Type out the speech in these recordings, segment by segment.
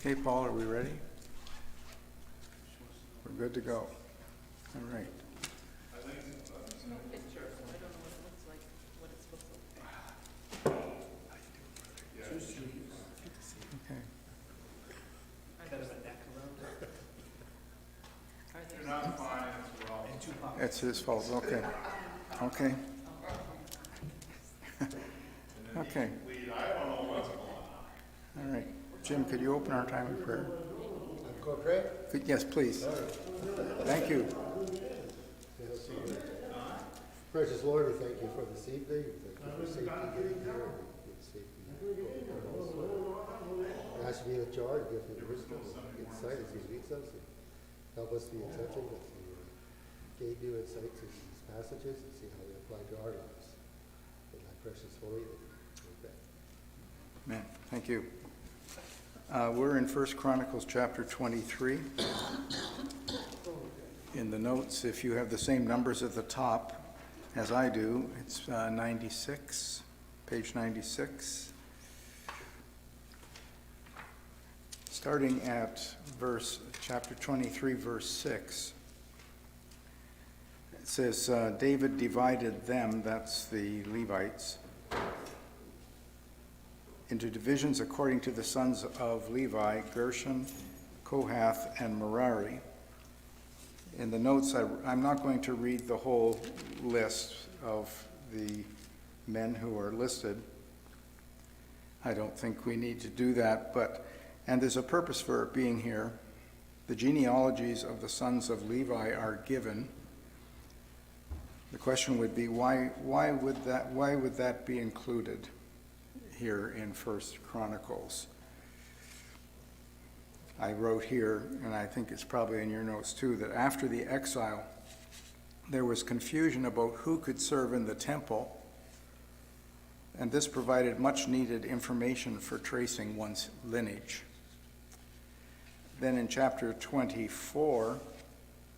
Okay, Paul, are we ready? We're good to go. All right. There's no picture, so I don't know what it looks like, what it's supposed to look like. Two sleeves. Okay. Kind of a neck around it. Are there You're not fine as well. And two pockets. It's his fault. Okay. Okay. Okay. Lead, I don't know what's going on. All right. Jim, could you open our time of prayer? Go pray. Yes, please. Thank you. Precious Lord, we thank you for this evening. Thank you for safety getting here. Good safety going also. Ask you to be in charge, give him wisdom, insight as he leads us. And help us be attentive as he gave you insight to these passages and see how they apply to our lives. In thy precious holy name. Amen. Amen. Thank you. We're in 1 Chronicles chapter 23. In the notes, if you have the same numbers at the top as I do, it's 96, page 96. Starting at chapter 23, verse 6. It says, David divided them, that's the Levites, into divisions according to the sons of Levi, Gershon, Kohath, and Merari. In the notes, I'm not going to read the whole list of the men who are listed. I don't think we need to do that, and there's a purpose for it being here. The genealogies of the sons of Levi are given. The question would be, why would that be included here in 1 Chronicles? I wrote here, and I think it's probably in your notes too, that after the exile, there was confusion about who could serve in the temple, and this provided much needed information for tracing one's lineage. Then in chapter 24,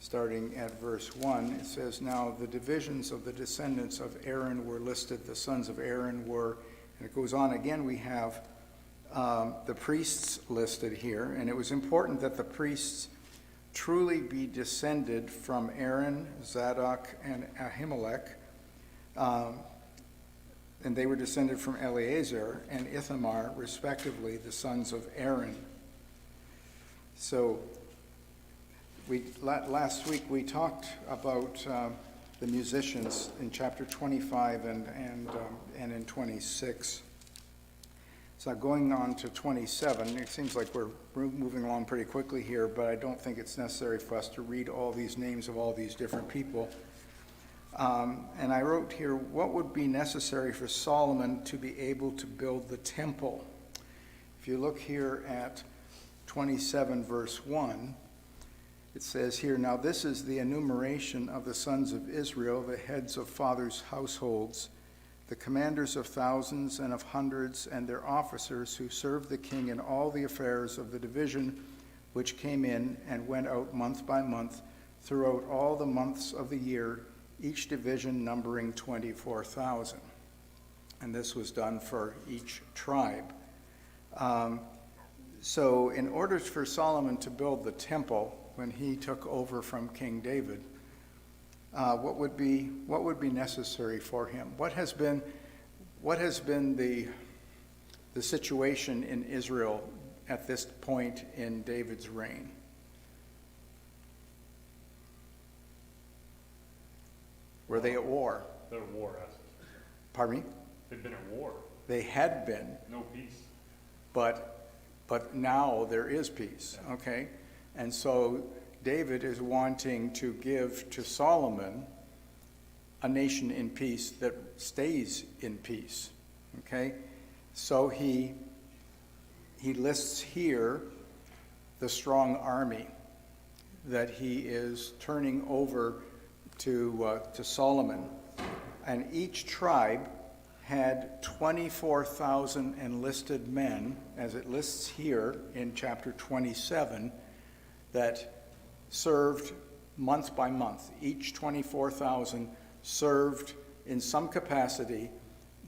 starting at verse 1, it says, Now the divisions of the descendants of Aaron were listed. The sons of Aaron were, and it goes on again, we have the priests listed here, and it was important that the priests truly be descended from Aaron, Zadok, and Ahimelech, and they were descended from Eleazar and Ithamar, respectively, the sons of Aaron. So last week we talked about the musicians in chapter 25 and in 26. So going on to 27, it seems like we're moving along pretty quickly here, but I don't think it's necessary for us to read all these names of all these different people. And I wrote here, what would be necessary for Solomon to be able to build the temple? If you look here at 27 verse 1, it says here, Now this is the enumeration of the sons of Israel, the heads of fathers' households, the commanders of thousands and of hundreds, and their officers who served the king in all the affairs of the division which came in and went out month by month throughout all the months of the year, each division numbering 24,000. And this was done for each tribe. So in order for Solomon to build the temple, when he took over from King David, what would be necessary for him? What has been the situation in Israel at this point in David's reign? Were they at war? They're at war. Pardon me? They've been at war. They had been, No peace. but now there is peace. Okay, and so David is wanting to give to Solomon a nation in peace that stays in peace. Okay, so he lists here the strong army that he is turning over to Solomon, and each tribe had 24,000 enlisted men, as it lists here in chapter 27, that served month by month. Each 24,000 served in some capacity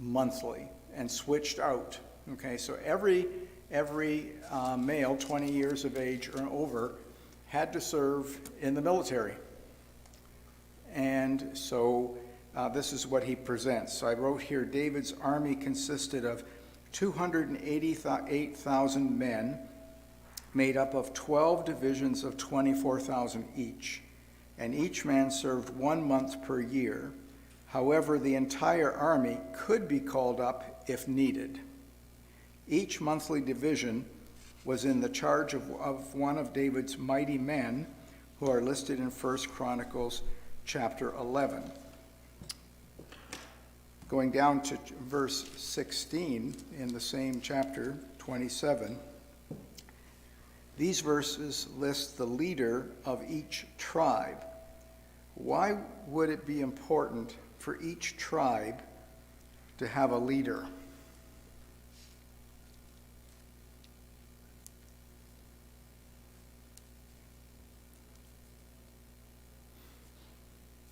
monthly and switched out. Okay, so every every male 20 years of age or over had to serve in the military. And so this is what he presents. So I wrote here, David's army consisted of 288,000 men, made up of 12 divisions of 24,000 each, and each man served 1 month per year. However, the entire army could be called up if needed. Each monthly division was in the charge of one of David's mighty men, who are listed in 1 Chronicles chapter 11. Going down to verse 16 in the same chapter, 27, these verses list the leader of each tribe. Why would it be important for each tribe to have a leader?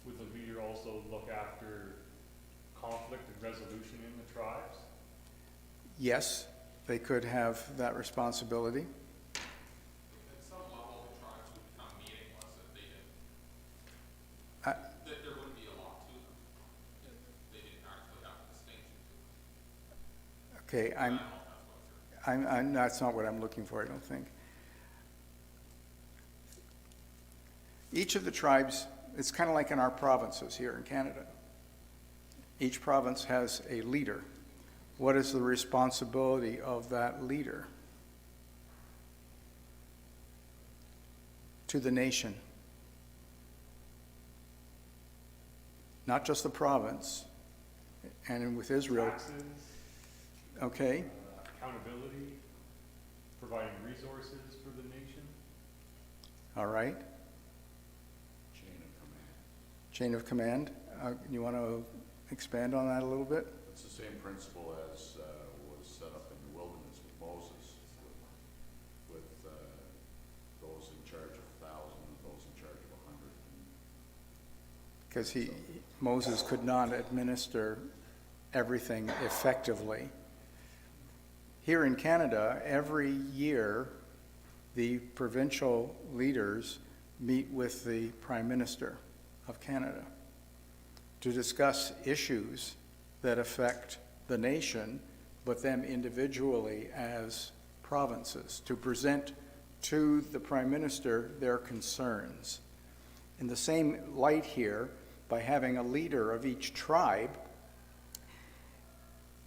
Would the leader also look after conflict and resolution in the tribes? Yes, they could have that responsibility. At some level, the tribes would become meaningless if they didn't, I- that there wouldn't be a lot to them if they didn't actually have a distinction to them. Okay, I don't know if that's what you're. that's not what I'm looking for, I don't think. Each of the tribes, it's kind of like in our provinces here in Canada. Each province has a leader. What is the responsibility of that leader to the nation? Not just the province, and with Israel, Taxes, okay? accountability, providing resources for the nation. All right. Chain of command. You want to expand on that a little bit? It's the same principle as was set up in the wilderness with Moses, with those in charge of 1,000, those in charge of 100. Because Moses could not administer everything effectively. Here in Canada, every year, the provincial leaders meet with the Prime Minister of Canada to discuss issues that affect the nation, but them individually as provinces, to present to the Prime Minister their concerns. In the same light here, by having a leader of each tribe,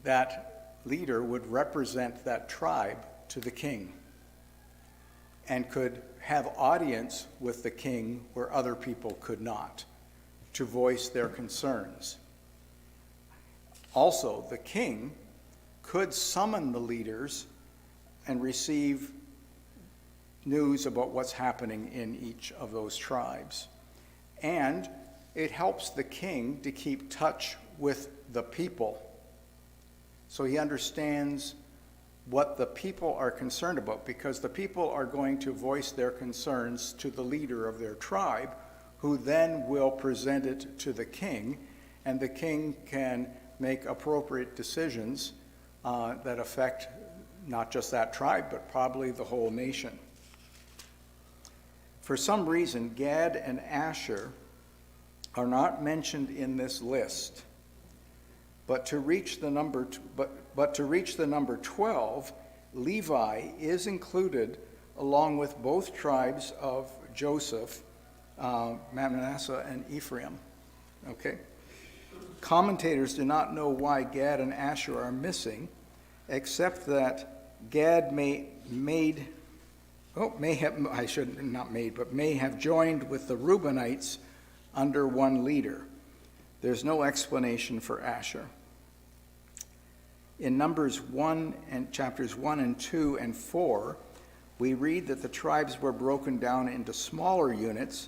that leader would represent that tribe to the king and could have audience with the king where other people could not, to voice their concerns. Also, the king could summon the leaders and receive news about what's happening in each of those tribes. And it helps the king to keep touch with the people, so he understands what the people are concerned about, because the people are going to voice their concerns to the leader of their tribe, who then will present it to the king, and the king can make appropriate decisions that affect not just that tribe, but probably the whole nation. For some reason, Gad and Asher are not mentioned in this list, but to reach the number 12, Levi is included along with both tribes of Joseph, Manasseh and Ephraim. Okay? Commentators do not know why Gad and Asher are missing, except that Gad may have joined with the Reubenites under one leader. There's no explanation for Asher. In Numbers 1 and chapters 1 and 2 and 4, we read that the tribes were broken down into smaller units,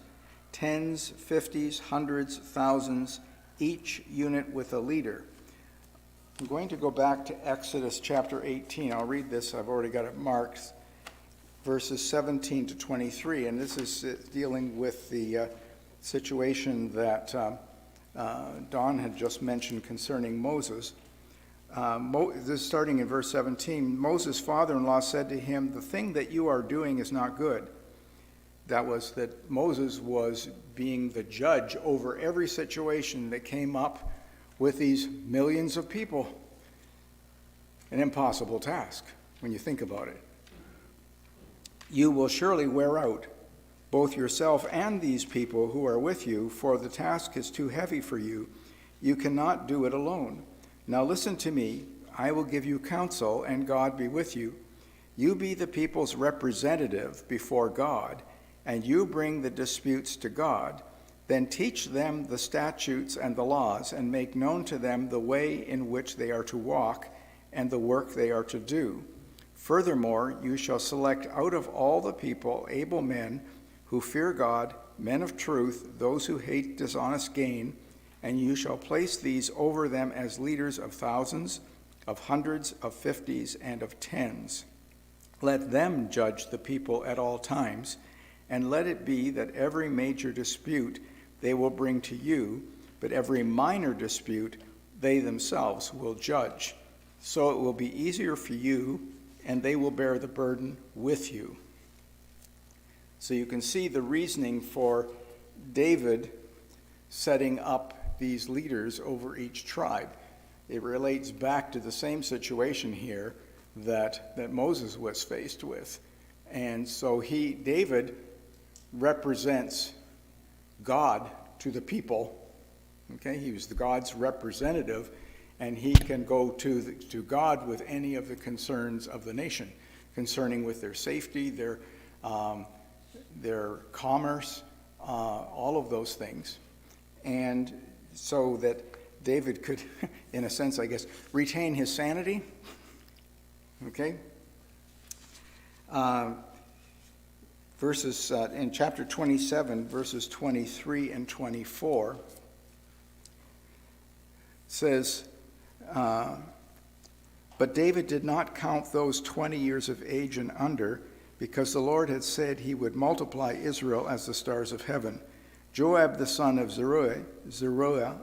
tens, fifties, hundreds, thousands, each unit with a leader. I'm going to go back to Exodus chapter 18. I'll read this. I've already got it marked. Verses 17 to 23, and this is dealing with the situation that Don had just mentioned concerning Moses. This is starting in verse 17. Moses' father-in-law said to him, "The thing that you are doing is not good." That was that Moses was being the judge over every situation that came up with these millions of people. An impossible task when you think about it. "You will surely wear out both yourself and these people who are with you, for the task is too heavy for you. You cannot do it alone. Now listen to me. I will give you counsel, and God be with you. You be the people's representative before God, and you bring the disputes to God. Then teach them the statutes and the laws, and make known to them the way in which they are to walk and the work they are to do. Furthermore, you shall select out of all the people able men who fear God, men of truth, those who hate dishonest gain, and you shall place these over them as leaders of thousands, of hundreds, of fifties, and of tens. Let them judge the people at all times, and let it be that every major dispute they will bring to you, but every minor dispute they themselves will judge. So it will be easier for you, and they will bear the burden with you." So you can see the reasoning for David setting up these leaders over each tribe. It relates back to the same situation here that Moses was faced with. And so David represents God to the people. Okay, he was God's representative, and he can go to God with any of the concerns of the nation, concerning with their safety, their commerce, all of those things. And so that David could, in a sense, I guess, retain his sanity. Okay? Verses in chapter 27, verses 23 and 24, says, "But David did not count those 20 years of age and under, because the Lord had said he would multiply Israel as the stars of heaven. Joab the son of Zeruiah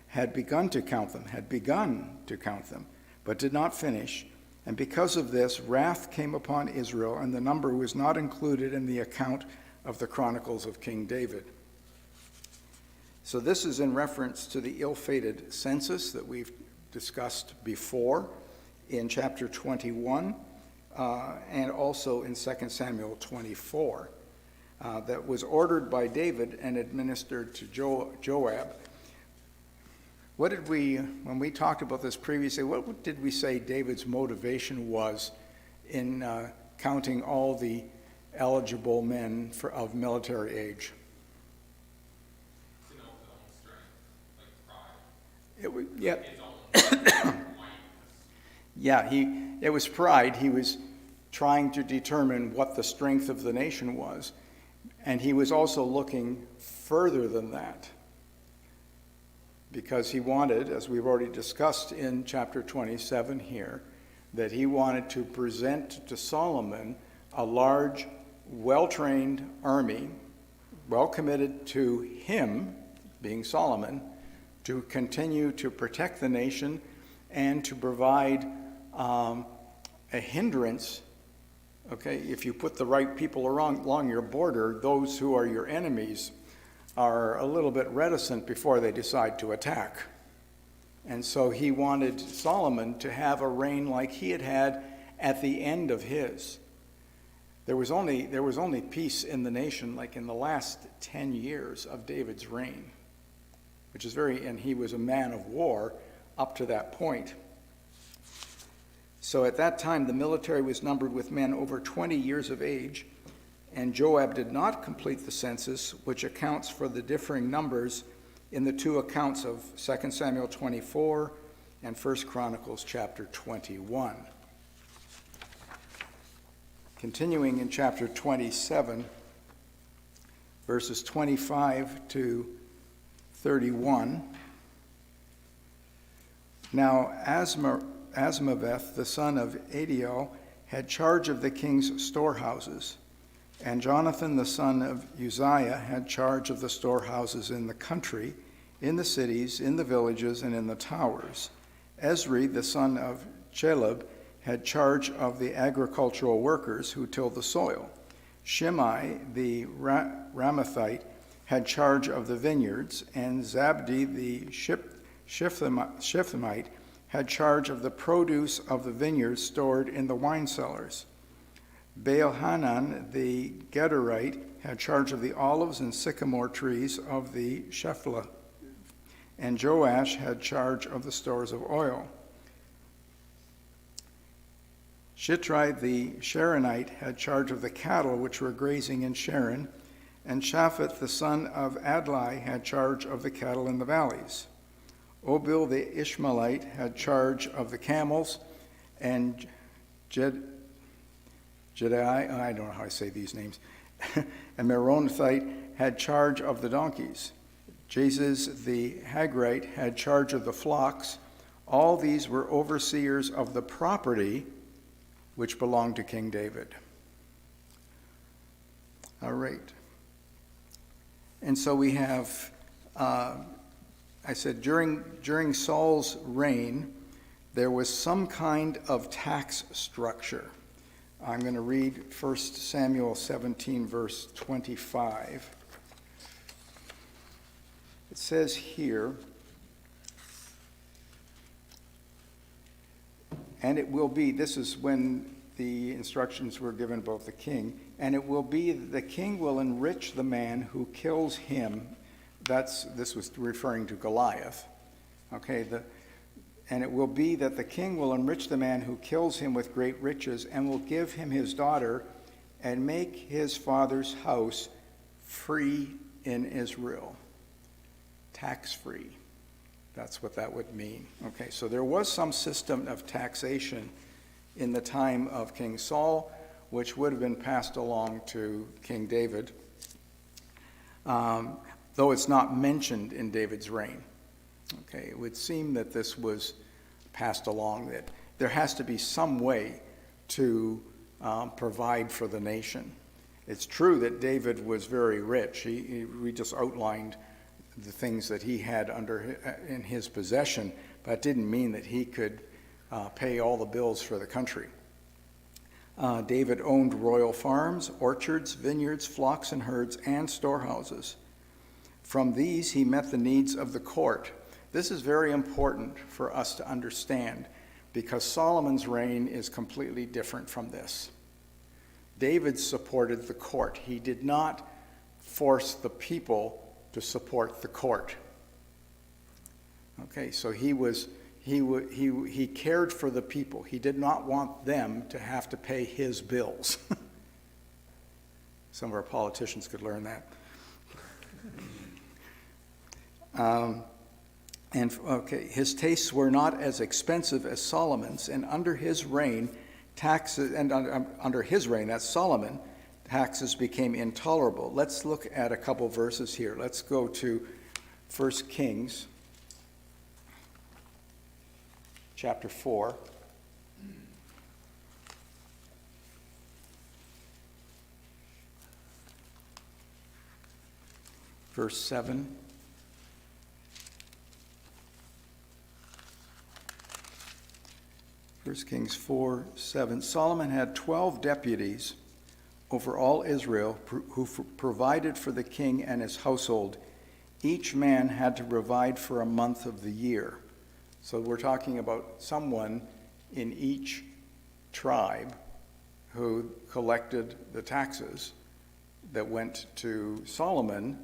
had begun to count them, but did not finish. And because of this, wrath came upon Israel, and the number was not included in the account of the Chronicles of King David." So this is in reference to the ill-fated census that we've discussed before in chapter 21, and also in 2 Samuel 24, that was ordered by David and administered to Joab. What did when we talked about this previously, what did we say David's motivation was in counting all the eligible men of military age? To know his own strength, like pride. His own might. Yeah, it was pride. He was trying to determine what the strength of the nation was. And he was also looking further than that, because he wanted, as we've already discussed in chapter 27 here, that he wanted to present to Solomon a large, well-trained army, well committed to him, being Solomon, to continue to protect the nation and to provide a hindrance. Okay, if you put the right people along your border, those who are your enemies are a little bit reticent before they decide to attack. And so he wanted Solomon to have a reign like he had had at the end of his. There was only peace in the nation like in the last 10 years of David's reign, which is and he was a man of war up to that point. So at that time, the military was numbered with men over 20 years of age, and Joab did not complete the census, which accounts for the differing numbers in the two accounts of 2 Samuel 24 and 1 Chronicles chapter 21. Continuing in chapter 27, verses 25 to 31. Now Asmaveth, the son of Adiel, had charge of the king's storehouses, and Jonathan, the son of Uzziah, had charge of the storehouses in the country, in the cities, in the villages, and in the towers. Esri, the son of Chelub, had charge of the agricultural workers who tilled the soil. Shimei, the Ramathite, had charge of the vineyards, and Zabdi, the Shiphamite, had charge of the produce of the vineyards stored in the wine cellars. Baal-Hanan, the Gederite, had charge of the olives and sycamore trees of the Shephelah, and Joash had charge of the stores of oil. Shitrai, the Sharonite, had charge of the cattle which were grazing in Sharon, and Shaphat, the son of Adlai, had charge of the cattle in the valleys. Obil, the Ishmaelite, had charge of the camels, and Jedai, I don't know how I say these names, and Meronothite had charge of the donkeys. Jesus, the Hagrite, had charge of the flocks. All these were overseers of the property which belonged to King David. All right. And so we have, I said, during Saul's reign, there was some kind of tax structure. I'm going to read 1 Samuel 17, verse 25. It says here, and it will be, this is when the instructions were given both the king, and it will be the king will enrich the man who kills him. This was referring to Goliath. Okay, and it will be that the king will enrich the man who kills him with great riches, and will give him his daughter, and make his father's house free in Israel. Tax-free. That's what that would mean. Okay, so there was some system of taxation in the time of King Saul, which would have been passed along to King David, though it's not mentioned in David's reign. Okay, it would seem that this was passed along, that there has to be some way to provide for the nation. It's true that David was very rich. We just outlined the things that he had in his possession, but it didn't mean that he could pay all the bills for the country. David owned royal farms, orchards, vineyards, flocks and herds, and storehouses. From these he met the needs of the court. This is very important for us to understand, because Solomon's reign is completely different from this. David supported the court. He did not force the people to support the court. Okay, so he cared for the people. He did not want them to have to pay his bills. Some of our politicians could learn that. His tastes were not as expensive as Solomon's, and under his reign, that's Solomon, taxes became intolerable. Let's look at a couple verses here. Let's go to 1 Kings chapter 4. Verse 7. First Kings 4:7. Solomon had 12 deputies over all Israel who provided for the king and his household. Each man had to provide for a month of the year. So we're talking about someone in each tribe who collected the taxes that went to Solomon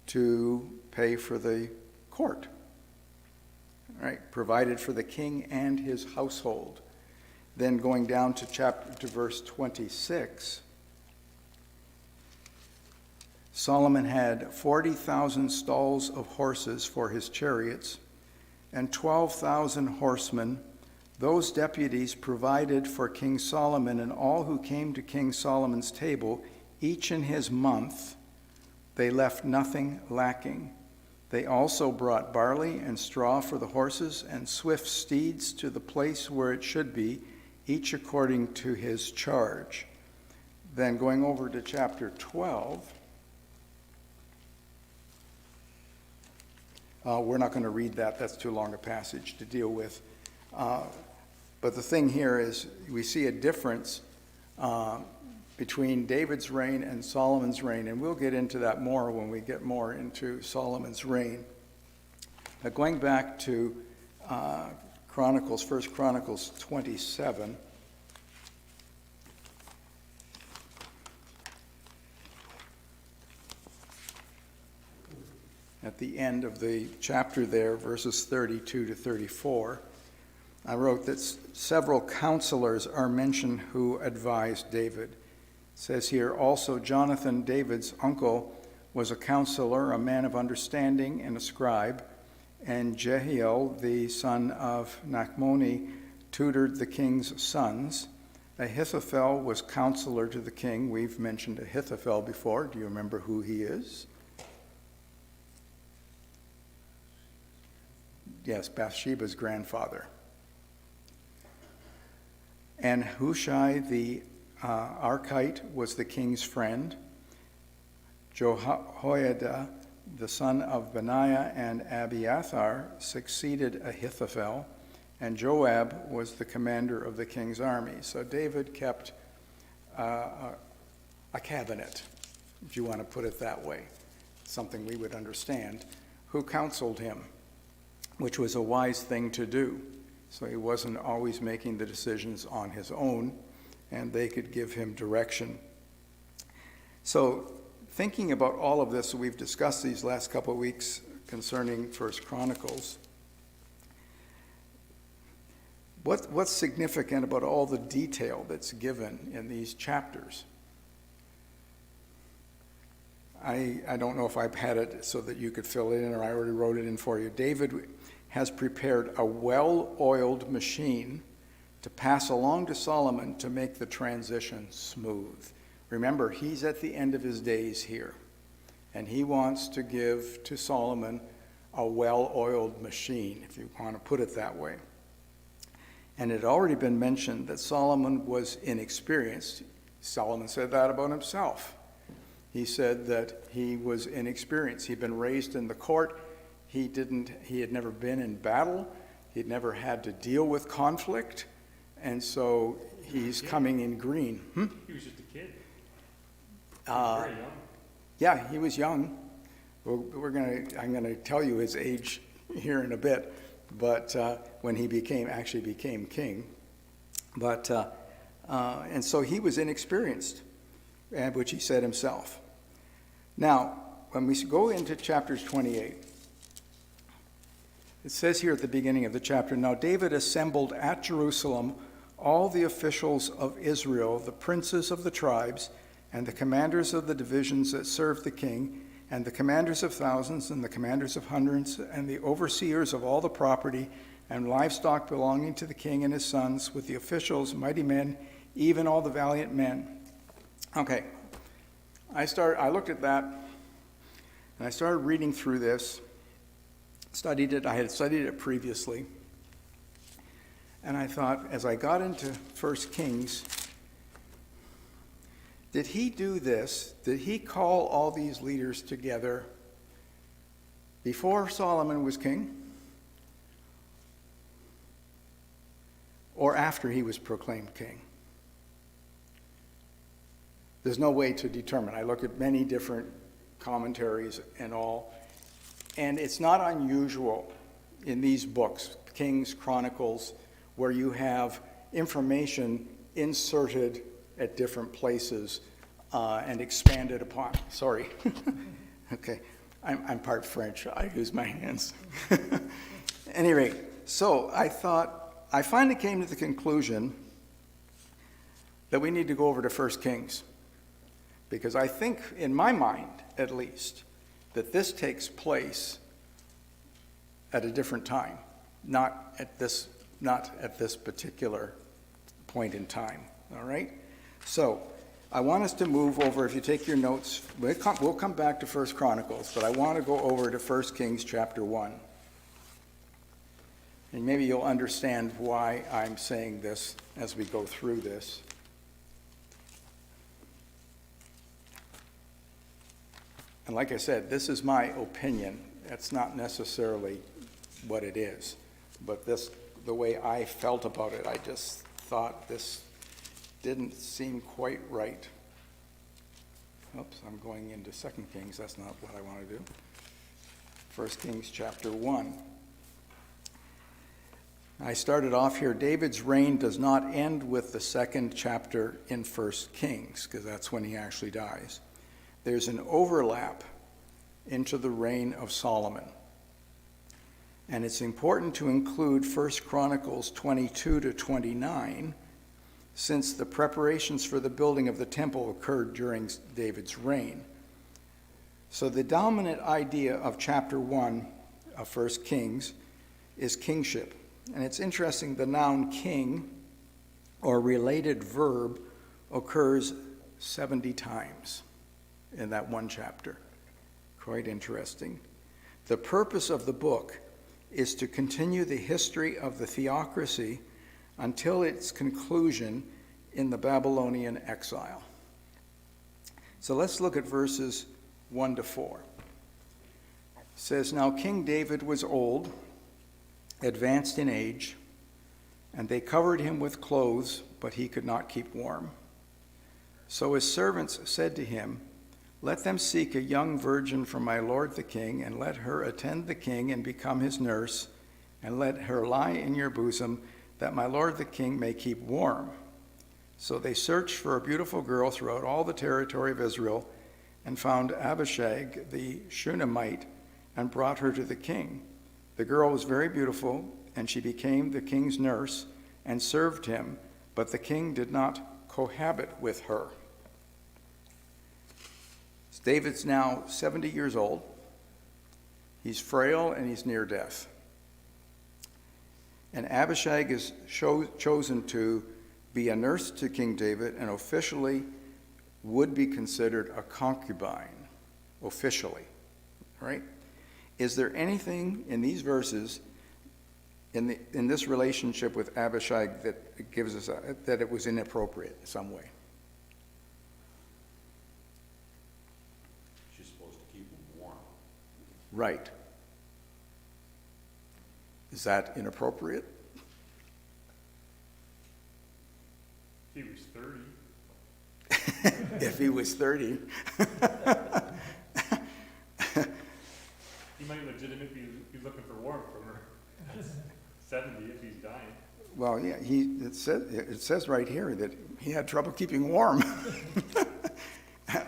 to pay for the court. All right, provided for the king and his household. Then going down to verse 26, Solomon had 40,000 stalls of horses for his chariots and 12,000 horsemen. Those deputies provided for King Solomon and all who came to King Solomon's table, each in his month. They left nothing lacking. They also brought barley and straw for the horses and swift steeds to the place where it should be, each according to his charge. Then going over to chapter 12, we're not going to read that. That's too long a passage to deal with. But the thing here is, we see a difference between David's reign and Solomon's reign, and we'll get into that more when we get more into Solomon's reign. Now, going back to Chronicles, 1 Chronicles 27. At the end of the chapter there, verses 32 to 34, I wrote that several counselors are mentioned who advised David. It says here, also Jonathan, David's uncle, was a counselor, a man of understanding and a scribe, and Jehiel, the son of Nachmoni, tutored the king's sons. Ahithophel was counselor to the king. We've mentioned Ahithophel before. Do you remember who he is? Yes, Bathsheba's grandfather. And Hushai the Archite was the king's friend. Jehoiada, the son of Benaiah, and Abiathar succeeded Ahithophel, and Joab was the commander of the king's army. So David kept a cabinet, if you want to put it that way, something we would understand, who counseled him, which was a wise thing to do. So he wasn't always making the decisions on his own, and they could give him direction. So thinking about all of this we've discussed these last couple of weeks concerning 1 Chronicles, what's significant about all the detail that's given in these chapters? I don't know if I've had it so that you could fill it in, or I already wrote it in for you. David has prepared a well-oiled machine to pass along to Solomon to make the transition smooth. Remember, he's at the end of his days here, and he wants to give to Solomon a well-oiled machine, if you want to put it that way. And it had already been mentioned that Solomon was inexperienced. Solomon said that about himself. He said that he was inexperienced. He'd been raised in the court. He had never been in battle. He'd never had to deal with conflict. And so he's coming in green. He was just a kid. Uh, Very young. Yeah, he was young. I'm going to tell you his age here in a bit, but when he actually became king. But and so he was inexperienced, which he said himself. Now, when we go into chapters 28, it says here at the beginning of the chapter, now David assembled at Jerusalem all the officials of Israel, the princes of the tribes, and the commanders of the divisions that served the king, and the commanders of thousands, and the commanders of hundreds, and the overseers of all the property and livestock belonging to the king and his sons, with the officials, mighty men, even all the valiant men. Okay, I looked at that, and I started reading through this, studied it. I had studied it previously, and I thought, as I got into 1 Kings, did he do this? Did he call all these leaders together before Solomon was king? Or after he was proclaimed king? There's no way to determine. I looked at many different commentaries and all, and it's not unusual in these books, Kings, Chronicles, where you have information inserted at different places and expanded upon. Sorry. Okay, I'm part French. I use my hands. Anyway, so I finally came to the conclusion that we need to go over to 1 Kings, because I think, in my mind at least, that this takes place at a different time, not at this particular point in time. All right? So I want us to move over, if you take your notes, we'll come back to 1 Chronicles, but I want to go over to 1 Kings chapter 1. And maybe you'll understand why I'm saying this as we go through this. And like I said, this is my opinion. That's not necessarily what it is. But the way I felt about it. I just thought this didn't seem quite right. Oops, I'm going into 2 Kings. That's not what I want to do. 1 Kings chapter 1. I started off here, David's reign does not end with the 2nd chapter in 1 Kings, because that's when he actually dies. There's an overlap into the reign of Solomon. And it's important to include 1 Chronicles 22 to 29, since the preparations for the building of the temple occurred during David's reign. So the dominant idea of chapter 1 of 1 Kings is kingship. And it's interesting, the noun king or related verb occurs 70 times in that one chapter. Quite interesting. The purpose of the book is to continue the history of the theocracy until its conclusion in the Babylonian exile. So let's look at verses 1 to 4. It says, "Now King David was old, advanced in age, and they covered him with clothes, but he could not keep warm. So his servants said to him, 'Let them seek a young virgin for my lord the king, and let her attend the king and become his nurse, and let her lie in your bosom, that my lord the king may keep warm.' So they searched for a beautiful girl throughout all the territory of Israel, and found Abishag the Shunammite, and brought her to the king. The girl was very beautiful, and she became the king's nurse and served him, but the king did not cohabit with her." David's now 70 years old. He's frail and he's near death. And Abishag is chosen to be a nurse to King David and officially would be considered a concubine, officially, right? Is there anything in these verses, in this relationship with Abishag, that gives us that it was inappropriate in some way? She's supposed to keep him warm. Right. Is that inappropriate? He was 30. If he was 30. He might legitimately be looking for warmth from her. 70 if he's dying. Well, yeah, it says right here that he had trouble keeping warm.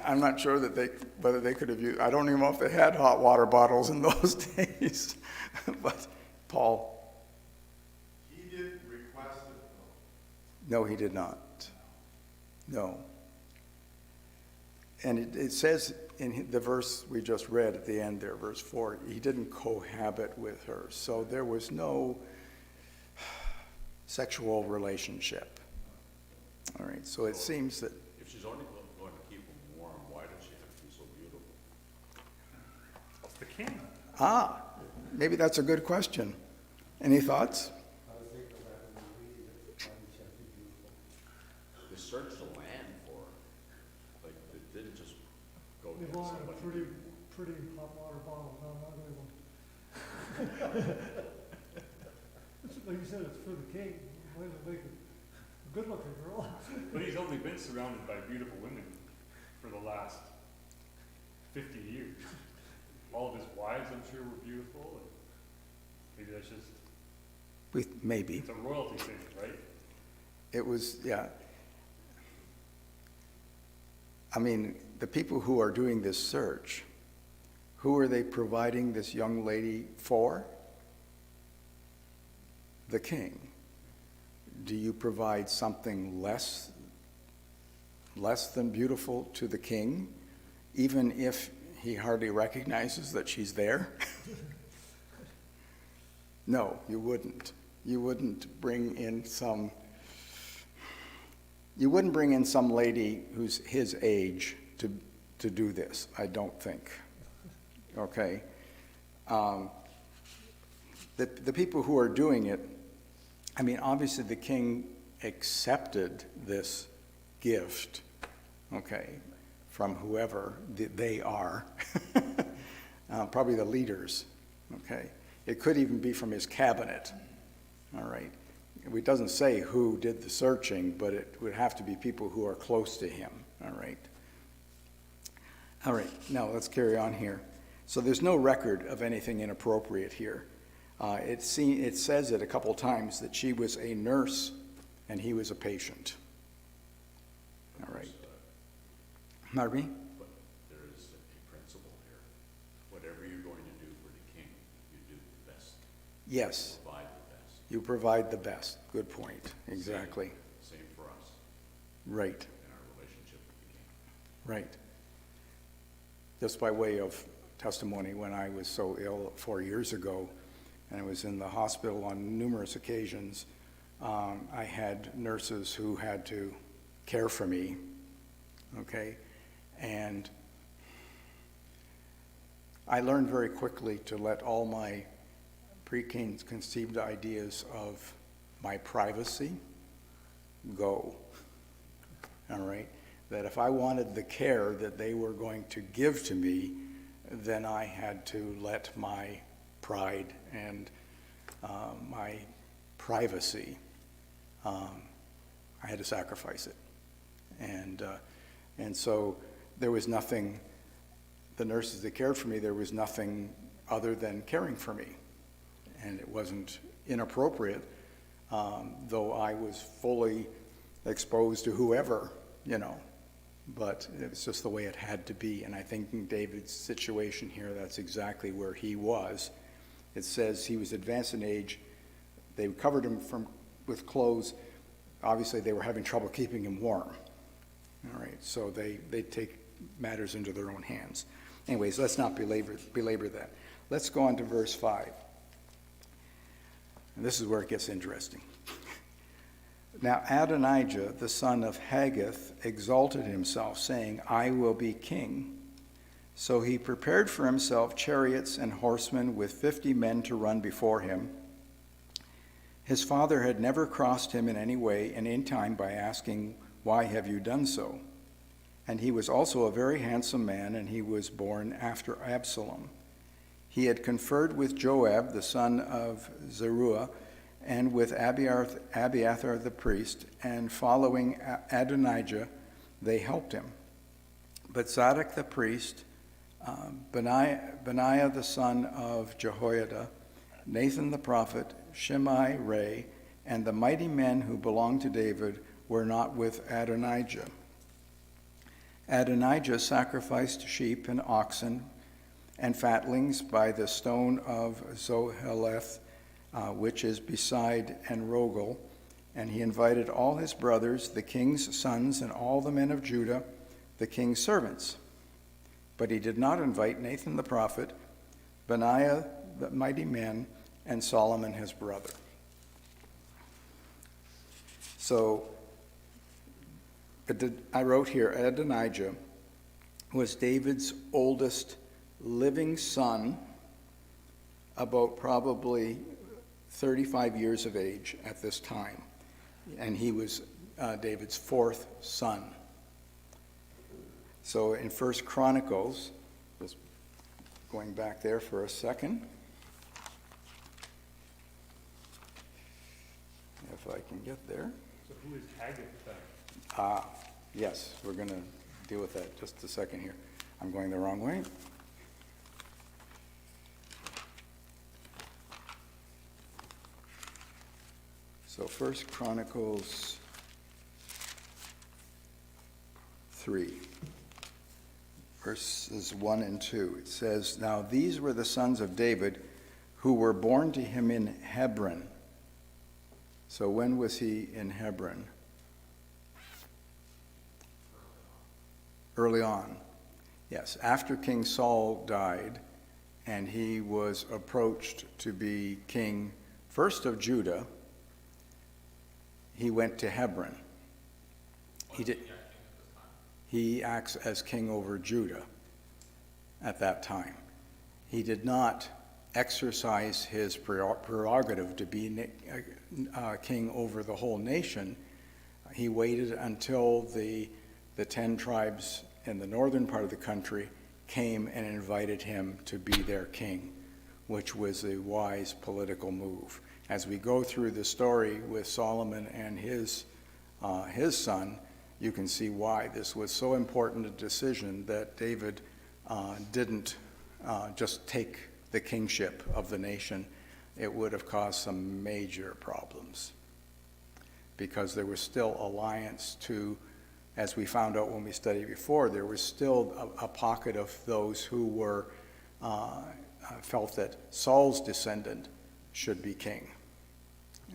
I'm not sure that whether they could have used, I don't even know if they had hot water bottles in those days. But Paul? He didn't request it, though. No, he did not. No. And it says in the verse we just read at the end there, verse 4, he didn't cohabit with her. So there was no sexual relationship. All right, so it seems that... If she's only going to keep him warm, why does she have to be so beautiful? That's the king. Maybe that's a good question. Any thoughts? I was thinking about it when we read it, why would she have to be beautiful? They searched the land for her. Like, they didn't just go We get wanted a somebody. pretty hot water bottle, no, not really one. Like you said, it's for the king, might as well make it a good-looking girl. But he's only been surrounded by beautiful women for the last 50 years. All of his wives, I'm sure, were beautiful. And maybe that's just, Maybe. it's a royalty thing, right? It was, yeah. I mean, the people who are doing this search, who are they providing this young lady for? The king. Do you provide something less than beautiful to the king, even if he hardly recognizes that she's there? No, you wouldn't. You wouldn't bring in some lady who's his age to do this, I don't think. Okay? The people who are doing it, I mean, obviously the king accepted this gift, okay, from whoever they are, probably the leaders, okay? It could even be from his cabinet, All right. It doesn't say who did the searching, but it would have to be people who are close to him. All right. All right, now let's carry on here. So there's no record of anything inappropriate here. It says it a couple times that she was a nurse and he was a patient. All right. Pardon me? But there is a principle here. Whatever you're going to do for the king, you do the best. Yes, Provide the best. you provide the best. Good point. Exactly. Same for us Right, in our relationship with the king. right. Just by way of testimony, when I was so ill 4 years ago, and I was in the hospital on numerous occasions, I had nurses who had to care for me, okay? And I learned very quickly to let all my preconceived ideas of my privacy go, all right? That if I wanted the care that they were going to give to me, then I had to let my pride and my privacy, I had to sacrifice it. And so there was nothing, the nurses that cared for me, there was nothing other than caring for me. And it wasn't inappropriate, though I was fully exposed to whoever, you know. But it's just the way it had to be. And I think in David's situation here, that's exactly where he was. It says he was advanced in age. They covered him with clothes. Obviously, they were having trouble keeping him warm. All right, so they take matters into their own hands. Anyways, let's not belabor that. Let's go on to verse 5. And this is where it gets interesting. Now Adonijah, the son of Haggith, exalted himself, saying, I will be king. So he prepared for himself chariots and horsemen with 50 men to run before him. His father had never crossed him in any way and in time by asking, Why have you done so? And he was also a very handsome man, and he was born after Absalom. He had conferred with Joab, the son of Zeruiah, and with Abiathar the priest, and following Adonijah, they helped him. But Zadok the priest, Benaiah the son of Jehoiada, Nathan the prophet, Shimei, Ray, and the mighty men who belonged to David were not with Adonijah. Adonijah sacrificed sheep and oxen and fatlings by the stone of Zoheleth, which is beside Enrogel, and he invited all his brothers, the king's sons, and all the men of Judah, the king's servants. But he did not invite Nathan the prophet, Benaiah the mighty men, and Solomon his brother. So I wrote here, Adonijah was David's oldest living son, about probably 35 years of age at this time, and he was David's fourth son. So in 1 Chronicles, just going back there for a second, if I can get there. So who is Haggith then? Yes, we're going to deal with that just a second here. I'm going the wrong way. So 1 Chronicles 3, verses 1 and 2. It says, Now these were the sons of David who were born to him in Hebron. So when was he in Hebron? Early on. Yes, after King Saul died, and he was approached to be king first of Judah, he went to Hebron. He acts as king over Judah at that time. He did not exercise his prerogative to be king over the whole nation. He waited until the 10 tribes in the northern part of the country came and invited him to be their king, which was a wise political move. As we go through the story with Solomon and his son, you can see why this was so important a decision that David didn't just take the kingship of the nation. It would have caused some major problems because there was still alliance to, as we found out when we studied before, there was still a pocket of those who were felt that Saul's descendant should be king.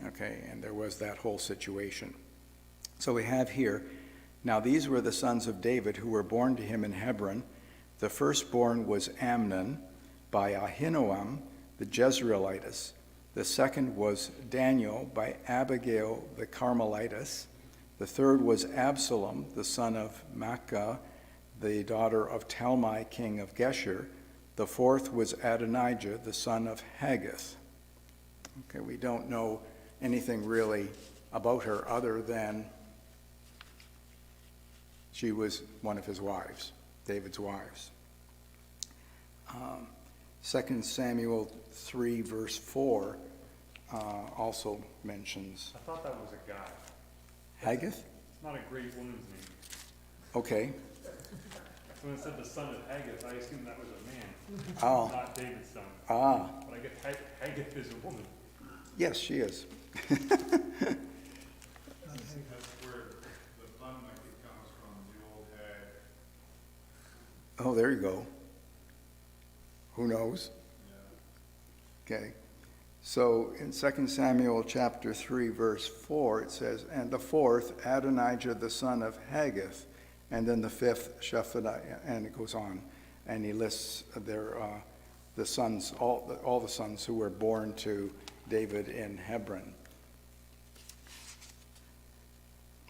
Okay, and there was that whole situation. So we have here, now these were the sons of David who were born to him in Hebron. The firstborn was Amnon by Ahinoam the Jezreelitess. The second was Daniel by Abigail the Carmelitess. The third was Absalom, the son of Maacah, the daughter of Talmai, king of Geshur. The fourth was Adonijah, the son of Haggith. Okay, we don't know anything really about her other than she was one of his wives, David's wives. 2 Samuel 3, verse 4 also mentions I thought that was a guy. Haggith? It's not a great woman's name. Okay. So when it said the son of Haggith, I assumed that was a man, Oh, not David's son. ah, But I guess Haggith is a woman. yes, she is. That's where the fun monkey comes from, the old hag. Oh, there you go. Who knows? Yeah. Okay. So in 2 Samuel chapter 3, verse 4, it says, and the fourth, Adonijah the son of Haggith, and then the fifth, Shephatiah, and it goes on. And he lists the sons, all the sons who were born to David in Hebron.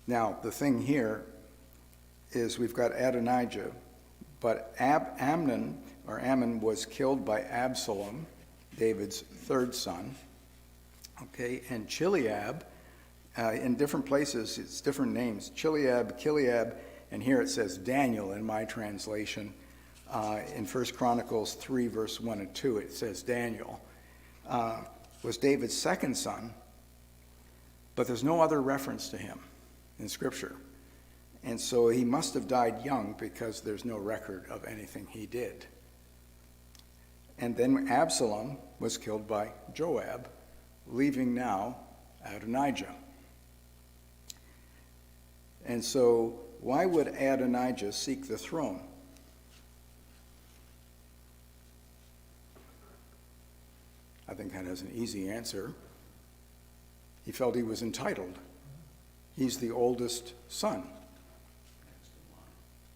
Now, the thing here is we've got Adonijah, but Ammon was killed by Absalom, David's third son. Okay, and Chileab, in different places, it's different names. Chileab, and here it says Daniel in my translation. In 1 Chronicles 3, verse 1 and 2, it says Daniel. Was David's second son, but there's no other reference to him in Scripture. And so he must have died young because there's no record of anything he did. And then Absalom was killed by Joab, leaving now Adonijah. And so why would Adonijah seek the throne? I think that has an easy answer. He felt he was entitled. He's the oldest son.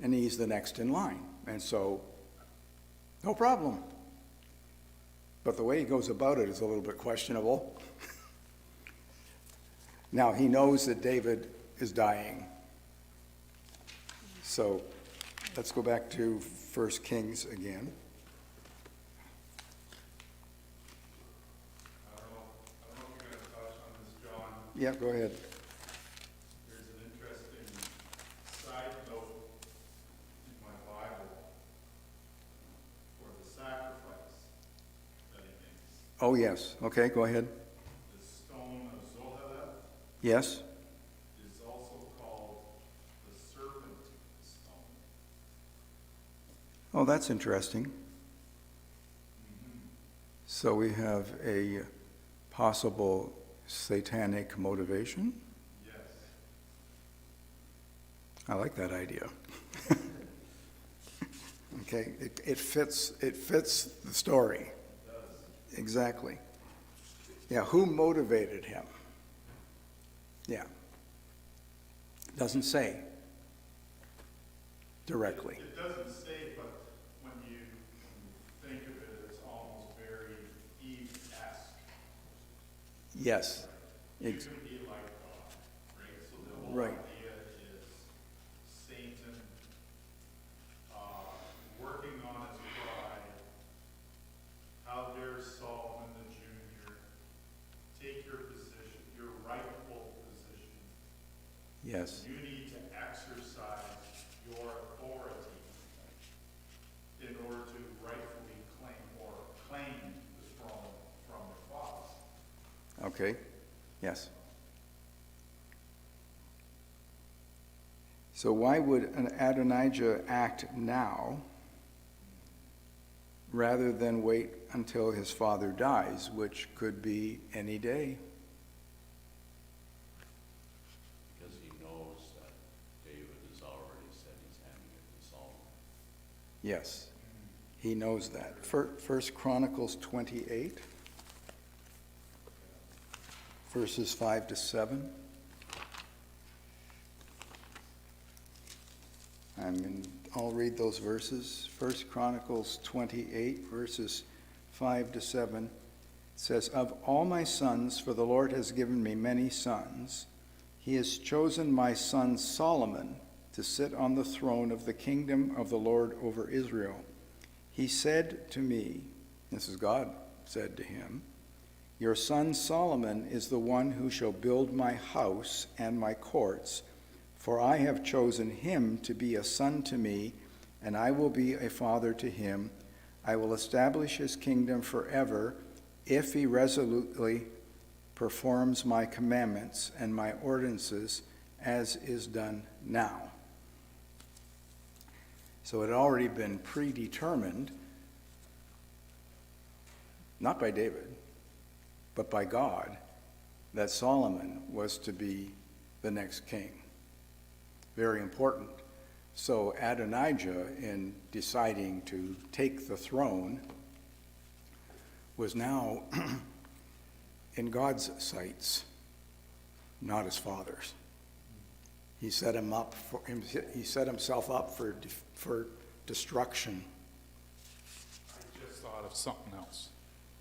And he's the next in line. And so, no problem. But the way he goes about it is a little bit questionable. Now, he knows that David is dying. So, let's go back to 1 Kings again. I don't know if you're gonna touch on this, John. Yeah, go ahead. There's an interesting side note in my Bible for the sacrifice that he makes. Oh, yes. Okay, go ahead. The stone of Zoheleth Yes? is also called the serpent stone. Oh, that's interesting. So we have a possible satanic motivation? Yes. I like that idea. Okay, it fits the story. It does. Exactly. Yeah, who motivated him? Yeah. Doesn't say directly. It doesn't say, but when you think of it, it's almost very Eve-esque. Yes. You Ex- can be like God, right? So the whole Right. idea is Satan working on his pride. How dare Solomon the Junior take your position, your rightful position? Yes. You need to exercise your authority in order to rightfully claim the Okay, yes. So why would an Adonijah act now rather than wait until his father dies, which could be any day? Because he knows that David has already said he's handing it to Solomon. Yes, he knows that. First Chronicles 28, verses 5 to 7. I'll read those verses. First Chronicles 28, verses 5 to 7. It says, "Of all my sons, for the Lord has given me many sons, he has chosen my son Solomon to sit on the throne of the kingdom of the Lord over Israel. He said to me," this is God said to him, "Your son Solomon is the one who shall build my house and my courts, for I have chosen him to be a son to me, and I will be a father to him. I will establish his kingdom forever if he resolutely performs my commandments and my ordinances as is done now." So it had already been predetermined, not by David, but by God, that Solomon was to be the next king. Very important. So Adonijah, in deciding to take the throne, was now in God's sights, not his father's. He set himself up for destruction. I just thought of something else.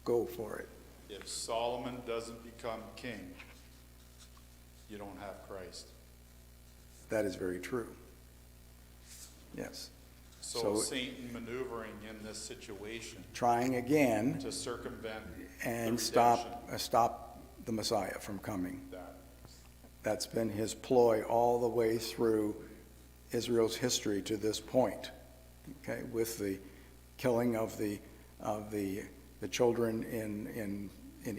Go for it. If Solomon doesn't become king, you don't have Christ. That is very true. Yes. So So- Satan maneuvering in this situation Trying again to circumvent and the stop the Messiah from coming. that. That's been his ploy all the way through Israel's history to this point. Okay, with the killing of the children in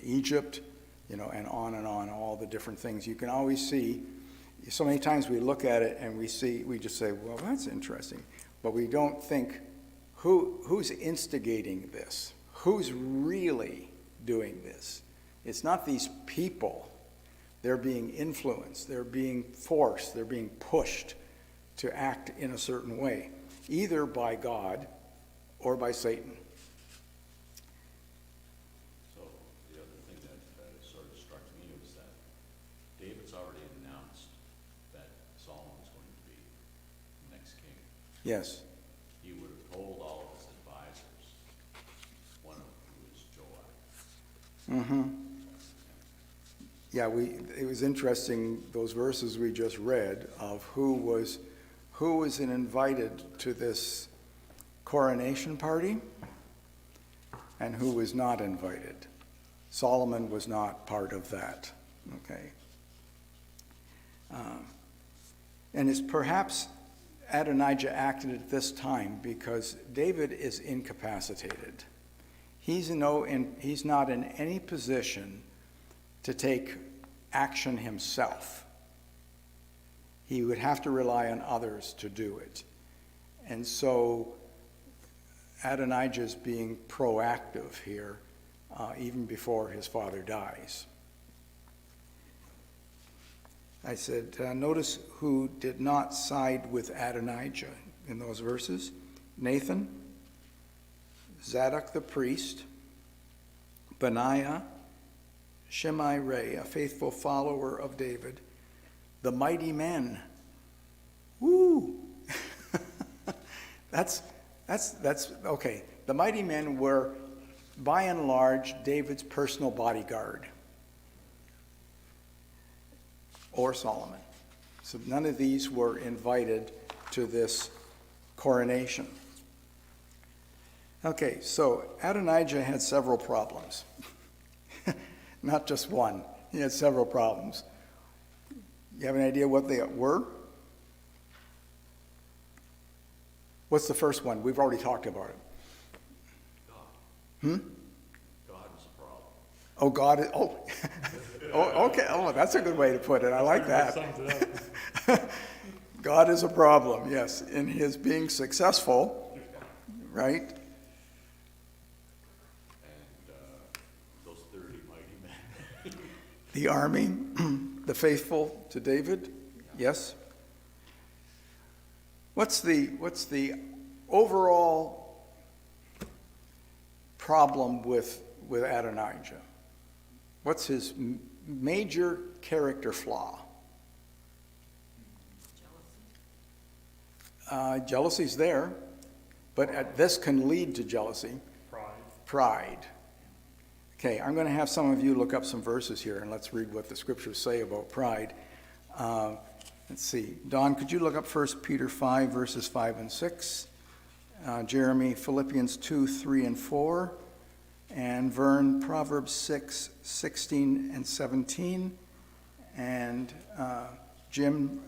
Egypt, and on, all the different things. You can always see, so many times we look at it and we just say, well, that's interesting. But we don't think, who's instigating this? Who's really doing this? It's not these people. They're being influenced, they're being forced, they're being pushed to act in a certain way, either by God or by Satan. So the other thing that sort of struck me was that David's already announced that Solomon's going to be the next king. Yes, He would have told all of his advisors, one of whom is Joab. yeah, it was interesting, those verses we just read of who was invited to this coronation party and who was not invited. Solomon was not part of that, okay? And it's perhaps Adonijah acted at this time because David is incapacitated. He's not in any position to take action himself. He would have to rely on others to do it. And so Adonijah's being proactive here, even before his father dies. I said, notice who did not side with Adonijah in those verses. Nathan, Zadok the priest, Benaiah, Shimei Ray, a faithful follower of David, the mighty men. Woo! That's okay. The mighty men were, by and large, David's personal bodyguard, or Solomon. So none of these were invited to this coronation. Okay, so Adonijah had several problems. Not just one. He had several problems. You have an idea what they were? What's the first one? We've already talked about it. God. Hmm? God is a problem. Oh, God, oh, oh, okay, oh, that's a good way to put it, I like that. Sums it up. God is a problem, yes, in his being successful, right? And, those 30 mighty men. The army, the faithful to David, yes. What's the overall problem with Adonijah? What's his major character flaw? Jealousy's there, but this can lead to jealousy. Pride. Okay, I'm going to have some of you look up some verses here, and let's read what the scriptures say about pride. Let's see. Don, could you look up 1 Peter 5, verses 5 and 6? Jeremy, Philippians 2, 3 and 4. And Vern, Proverbs 6, 16 and 17. And Jim,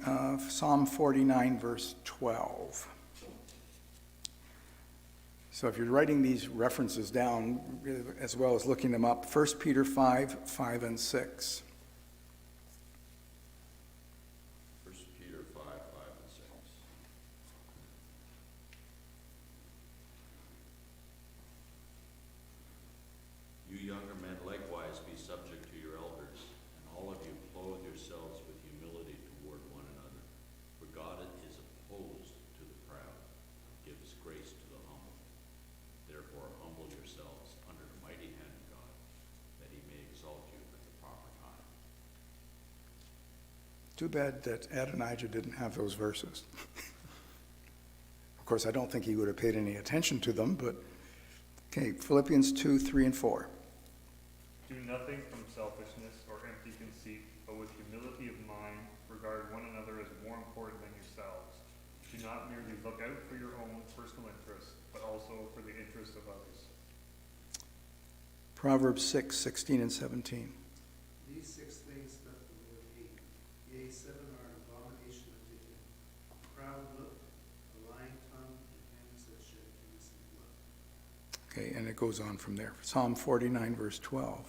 Psalm 49, verse 12. So if you're writing these references down, as well as looking them up, 1 Peter 5, 5 and 6. 1 Peter 5, 5 and 6. You younger men likewise be subject to your elders, and all of you clothe yourselves with humility toward one another. For God is opposed to the proud, gives grace to the humble. Therefore humble yourselves under the mighty hand of God, that he may exalt you at the proper time. Too bad that Adonijah didn't have those verses. Of course, I don't think he would have paid any attention to them, but, okay, Philippians 2, 3 and 4. Do nothing from selfishness or empty conceit, but with humility of mind, regard one another as more important than yourselves. Do not merely look out for your own personal interests, but also for the interests of others. Proverbs 6, 16 and 17. These 6 things doth the Lord hate, yea, 7 are an abomination unto him: a proud look, a lying tongue, and hands that shed innocent blood. Okay, and it goes on from there. Psalm 49, verse 12.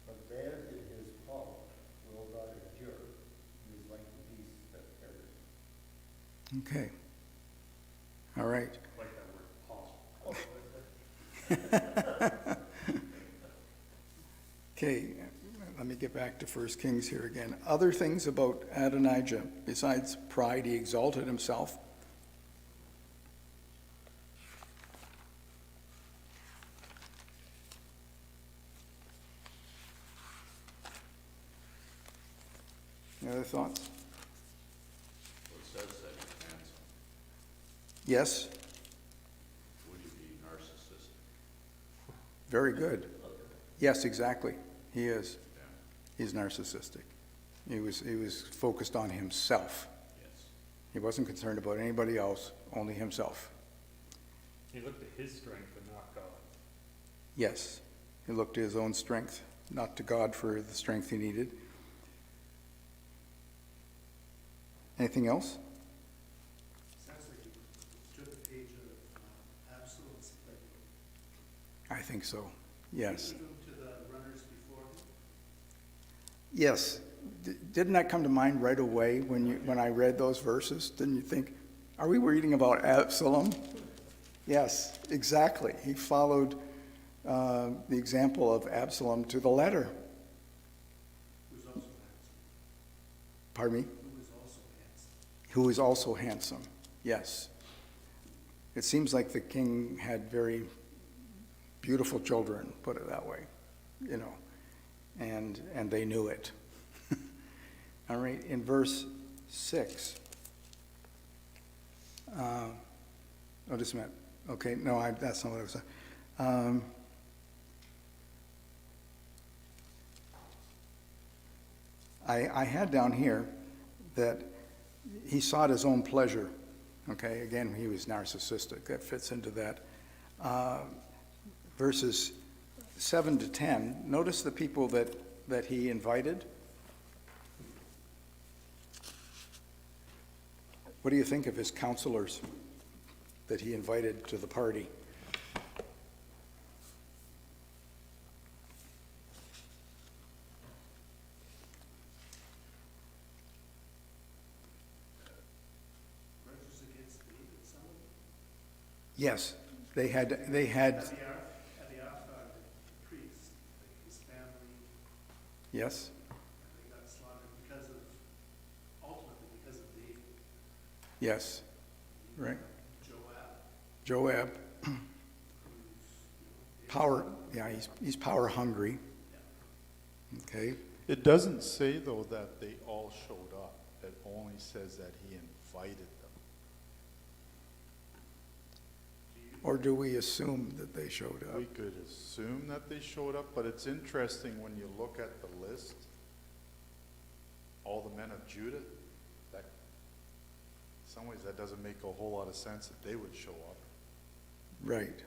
But man in his power will not endure, he is like the beast that perish. Okay. All right. Like that word, possible. Okay, let me get back to 1 Kings here again. Other things about Adonijah, besides pride, he exalted himself. Any other thoughts? Well, it says that he's handsome. Yes, Would you be narcissistic? very good. Yes, exactly. He is. Yeah. He's narcissistic. He was focused on himself. Yes. He wasn't concerned about anybody else, only himself. He looked at his strength and not God. Yes, he looked to his own strength, not to God for the strength he needed. Anything else? Sounds like he took a page of Absalom's playbook. I think so, yes. Leave him to the runners before him. Yes. Didn't that come to mind right away when I read those verses? Didn't you think, are we reading about Absalom? Yes, exactly. He followed the example of Absalom to the letter. Who's also handsome. Pardon me? Who is also handsome. Who is also handsome, yes. It seems like the king had very beautiful children, put it that way, you know, and they knew it. All right, in verse 6. Oh, just a minute. Okay, no, that's not what I was saying. I had down here that he sought his own pleasure. Okay, again, he was narcissistic. That fits into that. Verses 7 to 10, notice the people that he invited. What do you think of his counselors that he invited to the party? Yes, they had, At the priest, like his family, yes, they got slaughtered ultimately because of David. yes, right. Joab, Joab, who's, power, yeah, he's power hungry. Okay, It doesn't say, though, that they all showed up. It only says that he invited them. or do we assume that they showed up? We could assume that they showed up, but it's interesting when you look at the list, all the men of Judah, that, in some ways, that doesn't make a whole lot of sense that they would show up. Right,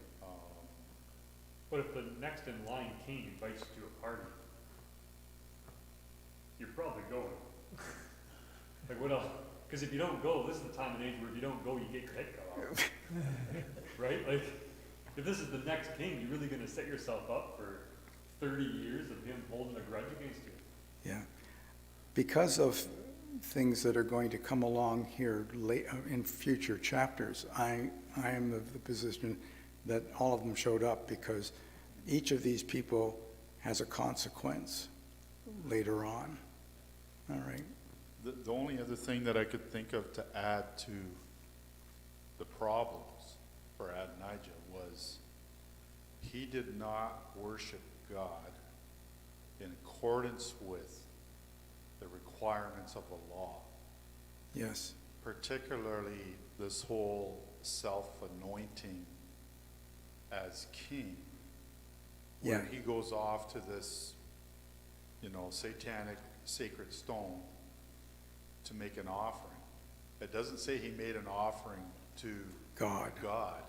But if the next in line king invites you to a party, you're probably going. Like, what else? Because if you don't go, this is the time and age where if you don't go, you get your head cut off. Right? Like, if this is the next king, you're really gonna set yourself up for 30 years of him holding a grudge against you. yeah. Because of things that are going to come along here in future chapters, I am of the position that all of them showed up because each of these people has a consequence later on. All right. The only other thing that I could think of to add to the problems for Adonijah was he did not worship God in accordance with the requirements of the law, Yes, particularly this whole self-anointing as king, where Yeah. he goes off to this, satanic sacred stone to make an offering. It doesn't say he made an offering to God. God.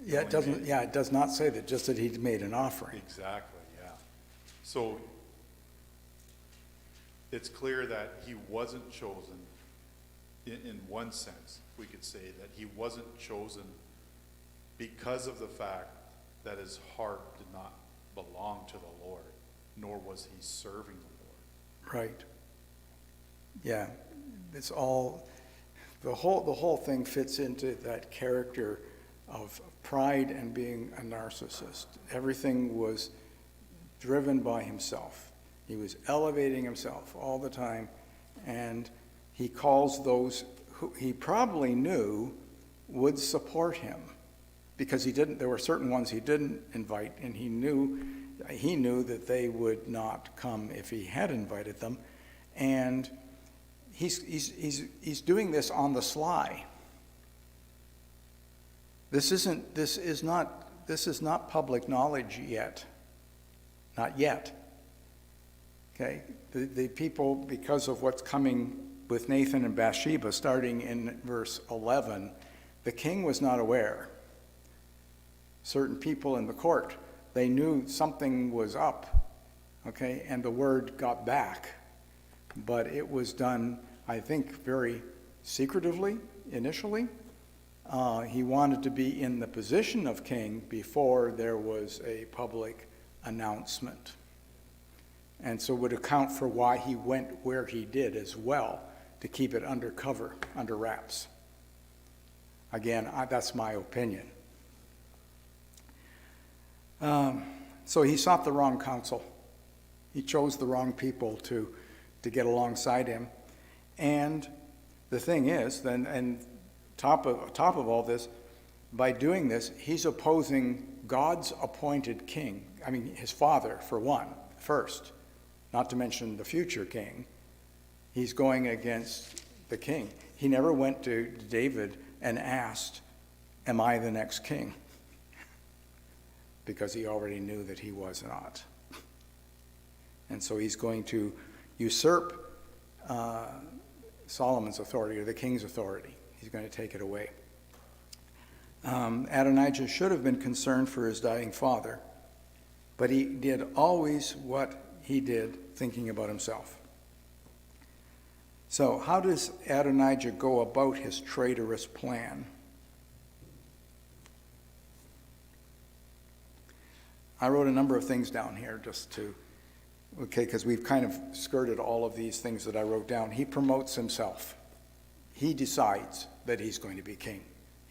Yeah, it doesn't, yeah, it does not say that, just that he'd made an offering. Exactly, yeah. So it's clear that he wasn't chosen, in one sense, we could say that he wasn't chosen because of the fact that his heart did not belong to the Lord, nor was he serving the Lord. Right. Yeah, it's all, the whole thing fits into that character of pride and being a narcissist. Everything was driven by himself. He was elevating himself all the time, and he calls those who he probably knew would support him, because there were certain ones he didn't invite, and he knew that they would not come if he had invited them, and he's doing this on the sly. This is not public knowledge yet. Not yet. Okay? The people, because of what's coming with Nathan and Bathsheba, starting in verse 11, the king was not aware. Certain people in the court, they knew something was up, okay, and the word got back. But it was done, I think, very secretively initially. He wanted to be in the position of king before there was a public announcement. And so would account for why he went where he did as well, to keep it undercover, under wraps. Again, that's my opinion. So he sought the wrong counsel. He chose the wrong people to get alongside him. And the thing is, then, and top of all this, by doing this, he's opposing God's appointed king. I mean, his father, for one, first, not to mention the future king. He's going against the king. He never went to David and asked, "Am I the next king?" Because he already knew that he was not. And so he's going to usurp Solomon's authority, or the king's authority. He's going to take it away. Adonijah should have been concerned for his dying father, but he did always what he did, thinking about himself. So how does Adonijah go about his traitorous plan? I wrote a number of things down here because we've kind of skirted all of these things that I wrote down. He promotes himself. He decides that he's going to be king.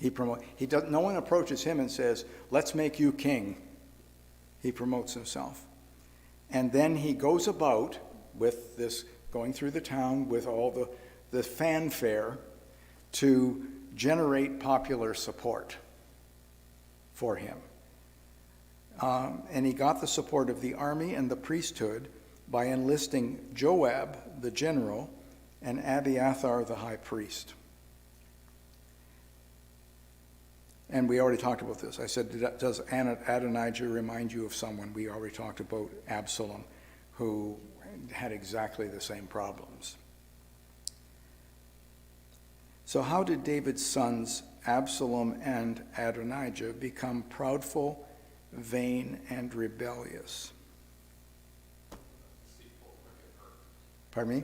No one approaches him and says, let's make you king. He promotes himself. And then he goes about with this, going through the town with all the fanfare to generate popular support for him. And he got the support of the army and the priesthood by enlisting Joab, the general, and Abiathar, the high priest. And we already talked about this. I said, does Adonijah remind you of someone? We already talked about Absalom, who had exactly the same problems. So how did David's sons, Absalom and Adonijah, become proudful, vain, and rebellious? Pardon me?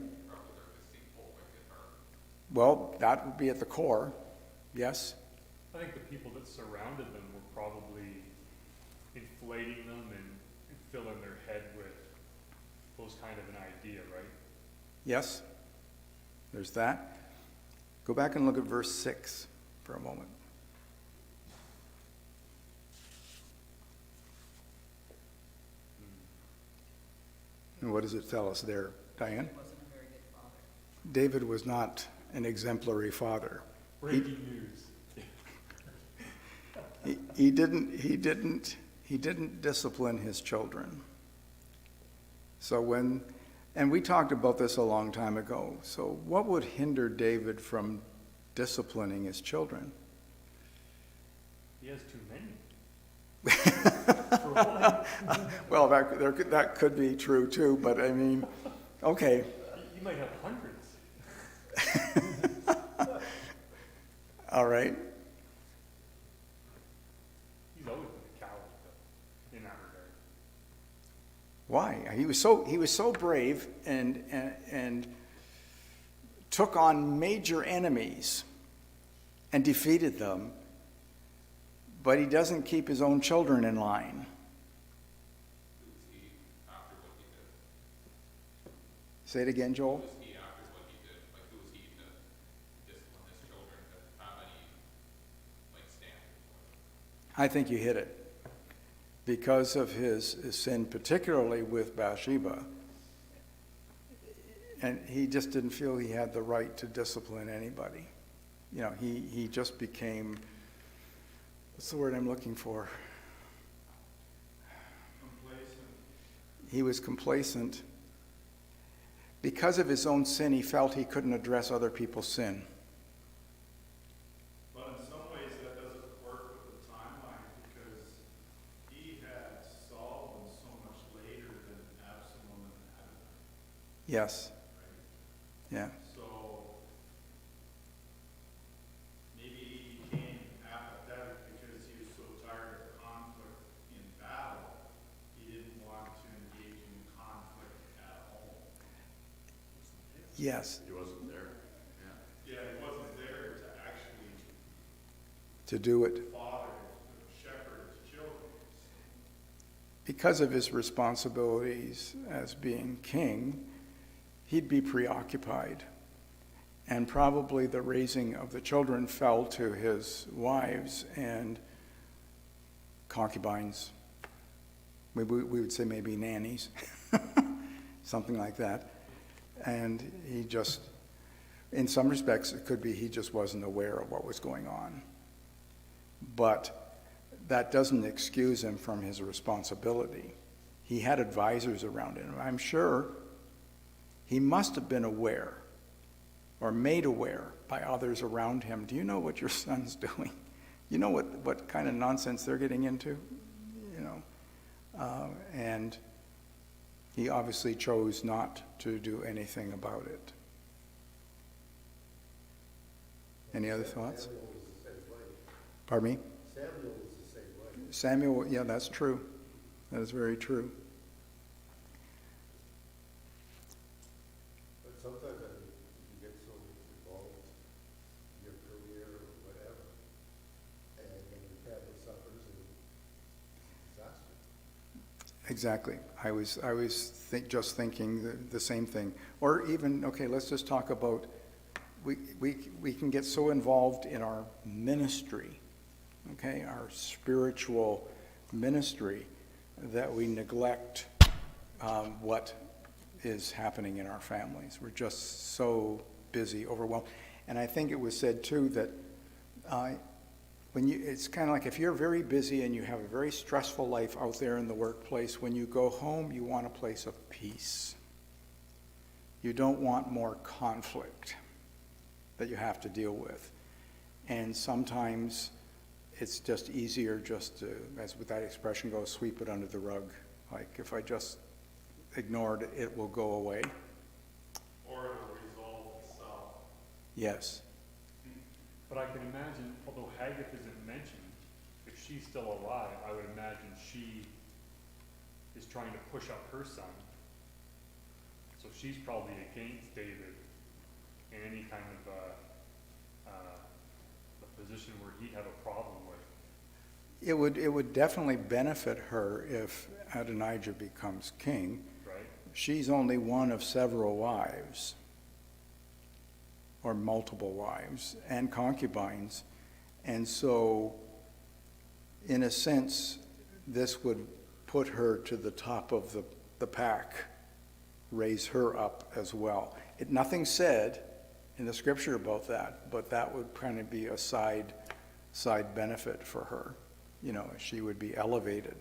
Well, that would be at the core, yes. I think the people that surrounded them were probably inflating them and filling their head with those kind of an idea, right? Yes, there's that. Go back and look at verse 6 for a moment. And what does it tell us there, Diane? He wasn't a very good father. David was not an exemplary father. Breaking news. He didn't discipline his children. So and we talked about this a long time ago. So what would hinder David from disciplining his children? He has too many. For one, Well, that could be true too, but I mean, okay. you might have hundreds. All right. He's always been a coward, though, in that regard. Why? He was so brave and took on major enemies and defeated them, but he doesn't keep his own children in line. Who was he after what he did? Say it again, Joel. Who was he after what he did? Like, who was he to discipline his children, to have any, like, standard for them? I think you hit it. Because of his sin, particularly with Bathsheba, and he just didn't feel he had the right to discipline anybody. You know, he just became, what's the word I'm looking for? Complacent. He was complacent. Because of his own sin, he felt he couldn't address other people's sin. But in some ways, that doesn't work with the timeline because he had Solomon so much later than Absalom and Adonijah, Yes. right? Yeah. So maybe he became apathetic because he was so tired of conflict in battle, he didn't want to engage in conflict at all. Yes. He wasn't there. Yeah, he wasn't there to actually To do it. father, shepherd his children. Because of his responsibilities as being king, he'd be preoccupied. And probably the raising of the children fell to his wives and concubines. We would say maybe nannies, something like that. And he just, in some respects, it could be he just wasn't aware of what was going on. But that doesn't excuse him from his responsibility. He had advisors around him. I'm sure he must have been aware or made aware by others around him. Do you know what your son's doing? You know what kind of nonsense they're getting into? You know, and he obviously chose not to do anything about it. Any other thoughts? Samuel was the same way. Pardon me? Samuel was the same way. Samuel, yeah, that's true. That is very true. But sometimes, I mean, you get so involved in your career or whatever, and then your family suffers and it's a disaster. Exactly. I was just thinking the same thing. Or even, okay, let's just talk about we can get so involved in our ministry, okay, our spiritual ministry, that we neglect what is happening in our families. We're just so busy, overwhelmed. And I think it was said too that it's kind of like if you're very busy and you have a very stressful life out there in the workplace, when you go home, you want a place of peace. You don't want more conflict that you have to deal with. And sometimes it's just easier just to, as with that expression goes, sweep it under the rug. Like if I just ignore it, it will go away. Or it'll resolve itself. Yes. But I can imagine, although Haggith isn't mentioned, if she's still alive, I would imagine she is trying to push up her son. So she's probably against David in any kind of a position where he had a problem with. It would definitely benefit her if Adonijah becomes king. Right? She's only one of several wives, or multiple wives, and concubines. And so, in a sense, this would put her to the top of the pack, raise her up as well. Nothing said in the scripture about that, but that would kind of be a side benefit for her. You know, she would be elevated.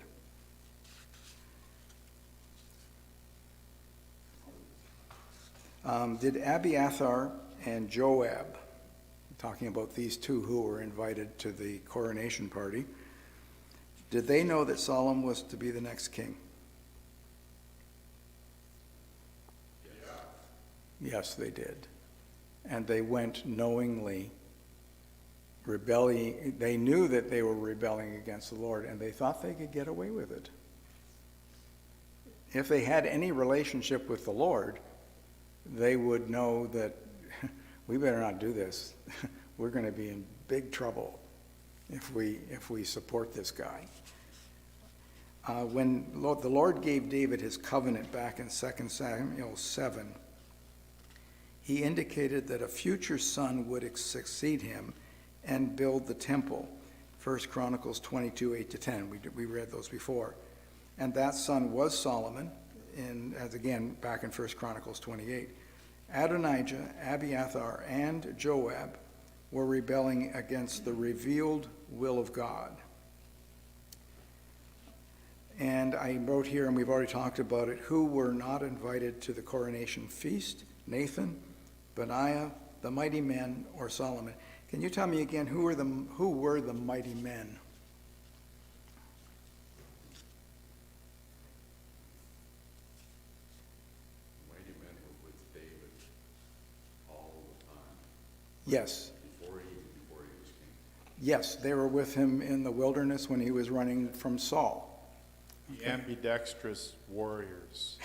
Did Abiathar and Joab, talking about these two who were invited to the coronation party, did they know that Solomon was to be the next king? Yes, they did. And they went knowingly rebelling. They knew that they were rebelling against the Lord, and they thought they could get away with it. If they had any relationship with the Lord, they would know that we better not do this. We're going to be in big trouble if we support this guy. When the Lord gave David his covenant back in 2 Samuel 7, he indicated that a future son would succeed him and build the temple. 1 Chronicles 22, 8-10. We read those before. And that son was Solomon, as again, back in 1 Chronicles 28. Adonijah, Abiathar, and Joab were rebelling against the revealed will of God. And I wrote here, and we've already talked about it, who were not invited to the coronation feast? Nathan, Benaiah, the mighty men, or Solomon. Can you tell me again, who were the mighty men? Mighty men were with David all the time. Yes. Before he was king. Yes, they were with him in the wilderness when he was running from Saul. The ambidextrous warriors.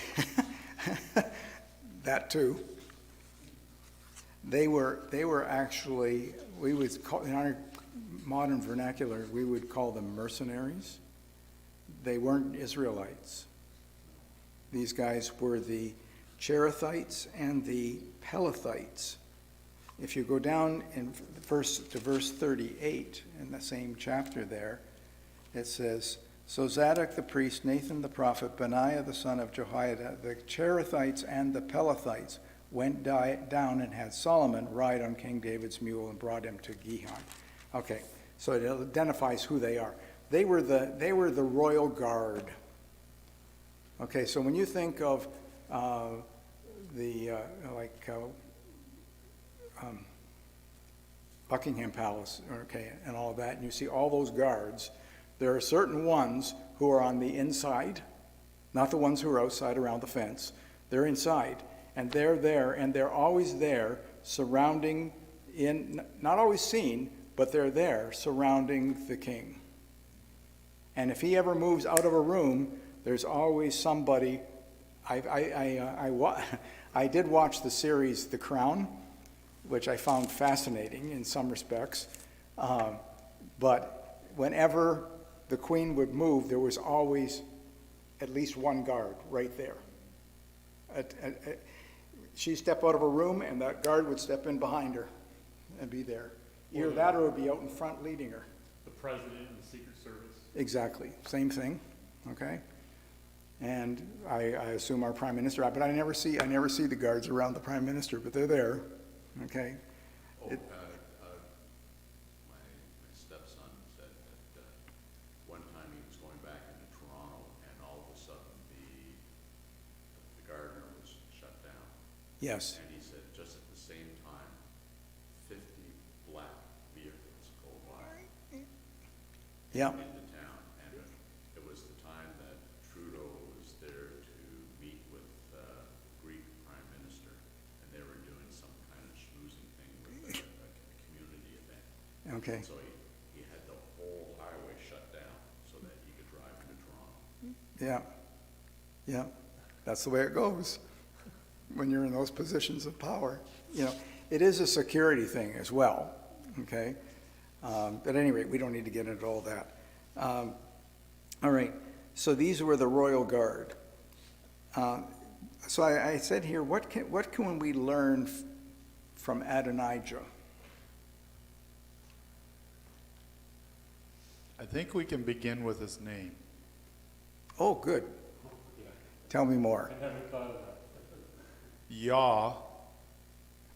That too. They were actually, we would call, in our modern vernacular, we would call them mercenaries. They weren't Israelites. These guys were the Cherethites and the Pelethites. If you go down to verse 38 in the same chapter there, it says, so Zadok the priest, Nathan the prophet, Benaiah the son of Jehoiada, the Cherethites and the Pelethites went down and had Solomon ride on King David's mule and brought him to Gihon. Okay, so it identifies who they are. They were the royal guard. Okay, so when you think of Buckingham Palace, okay, and all of that, and you see all those guards, there are certain ones who are on the inside, not the ones who are outside around the fence. They're inside, and they're there, and they're always there, surrounding, not always seen, but they're there, surrounding the king. And if he ever moves out of a room, there's always somebody. I did watch the series The Crown, which I found fascinating in some respects. But whenever the queen would move, there was always at least one guard right there. she'd step out of her room and that guard would step in behind her and be there. Either that or would be out in front leading her. The president and the Secret Service. Exactly, same thing, okay? And I assume our prime minister, but I never see the guards around the prime minister, but they're there, okay? Oh, It- my stepson said that, one time he was going back into Toronto and all of a sudden the Gardner was shut down. Yes, And he said just at the same time, 50 black vehicles go by yeah, into town. And it was the time that Trudeau was there to meet with the Greek Prime Minister, and they were doing some kind of schmoozing thing with a community event. okay, So he had the whole highway shut down so that he could drive into Toronto. yeah, yeah, that's the way it goes when you're in those positions of power. You know, it is a security thing as well, okay? At any rate, we don't need to get into all that. All right, so these were the Royal Guard. So I said here, what can we learn from Adonijah? I think we can begin with his name. Oh, good. Tell me more. I haven't thought of that.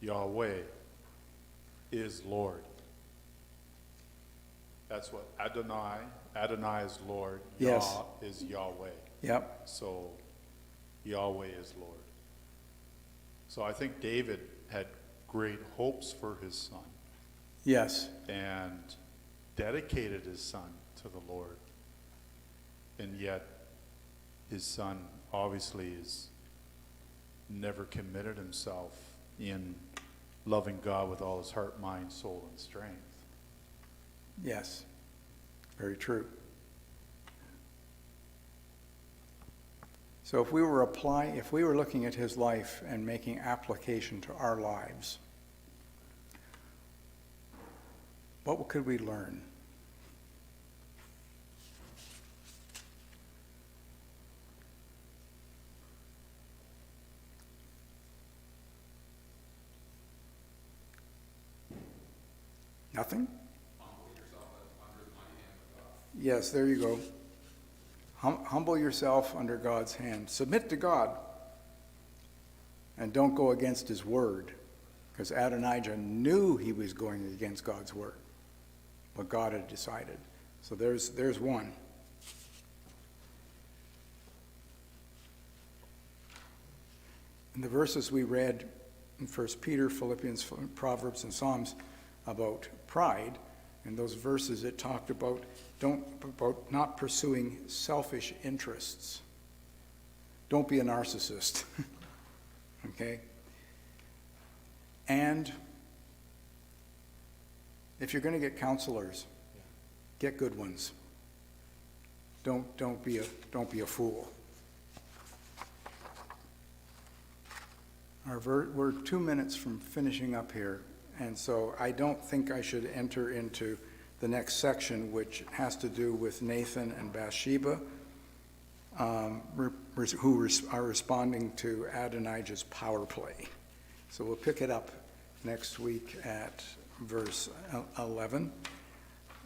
Yahweh, is Lord. That's what Adonai is Lord. Yes. Yah is Yahweh. Yep, So Yahweh is Lord. So I think David had great hopes for his son yes, and dedicated his son to the Lord. And yet his son obviously is never committed himself in loving God with all his heart, mind, soul, and strength. yes, very true. So if we were looking at his life and making application to our lives, what could we learn? Nothing? Yes, there you go. Humble yourself under God's hand. Submit to God. And don't go against his word. Because Adonijah knew he was going against God's word. What God had decided. So there's one. In the verses we read in 1 Peter, Philippians, Proverbs, and Psalms about pride, in those verses it talked about not pursuing selfish interests. Don't be a narcissist. Okay? And if you're going to get counselors, get good ones. Don't be a fool. We're 2 minutes from finishing up here, and so I don't think I should enter into the next section, which has to do with Nathan and Bathsheba, who are responding to Adonijah's power play. So we'll pick it up next week at verse 11.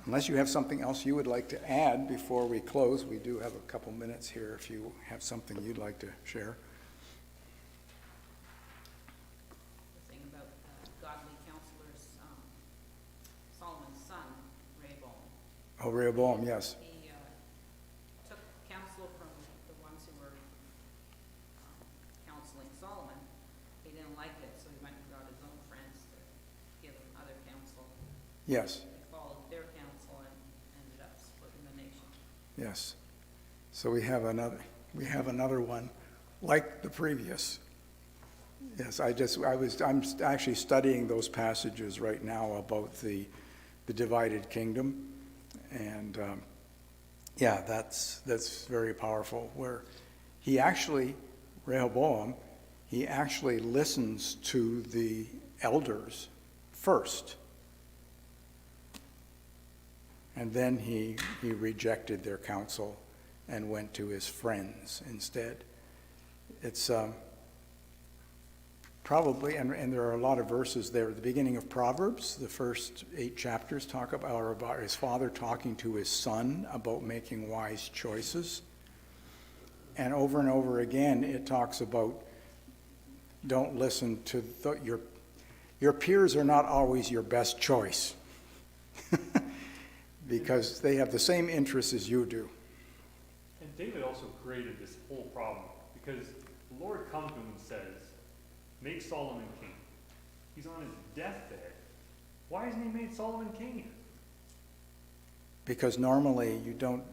Unless you have something else you would like to add before we close, we do have a couple minutes here if you have something you'd like to share. The thing about godly counselors, Solomon's son, Rehoboam. Oh, Rehoboam, yes. He took counsel from the ones who were counseling Solomon. He didn't like it, so he went and brought his own friends to give him other counsel. Yes, They followed their counsel and ended up splitting the nation. yes. So we have another one like the previous. Yes, I'm actually studying those passages right now about the divided kingdom. And yeah, that's very powerful, where Rehoboam, he actually listens to the elders first. And then he rejected their counsel and went to his friends instead. It's probably, and there are a lot of verses there. At the beginning of Proverbs, the first 8 chapters talk about his father talking to his son about making wise choices. And over again, it talks about don't listen to your peers are not always your best choice because they have the same interests as you do. And David also created this whole problem because the Lord comes to him and says, make Solomon king. He's on his deathbed. Why hasn't he made Solomon king? Because normally you don't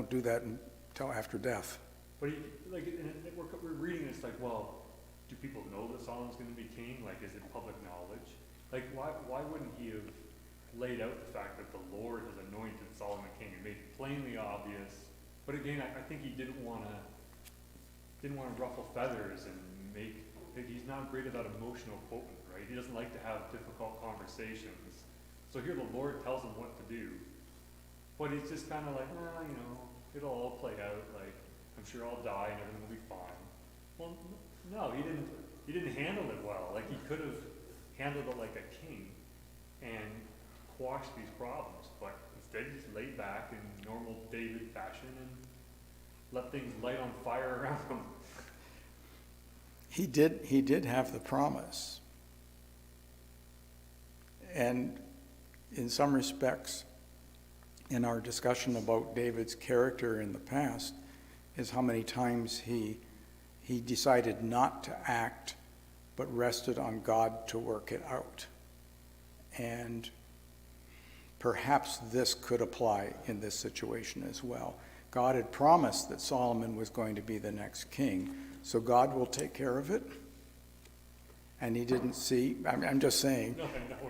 do that until after death. But we're reading this like, well, do people know that Solomon's going to be king? Like, is it public knowledge? Like, why wouldn't he have laid out the fact that the Lord has anointed Solomon king and made it plainly obvious? But again, I think he didn't want to ruffle feathers and he's not great at that emotional quotient, right? He doesn't like to have difficult conversations. So here the Lord tells him what to do. But he's just kind of like, it'll all play out. Like, I'm sure I'll die and everything will be fine. Well, no, he didn't handle it well. Like, he could have handled it like a king and quashed these problems. But instead, he just laid back in normal David fashion and let things light on fire around him. He did have the promise. And in some respects, in our discussion about David's character in the past, is how many times he decided not to act, but rested on God to work it out. And perhaps this could apply in this situation as well. God had promised that Solomon was going to be the next king, so God will take care of it. And he didn't see, I'm just saying,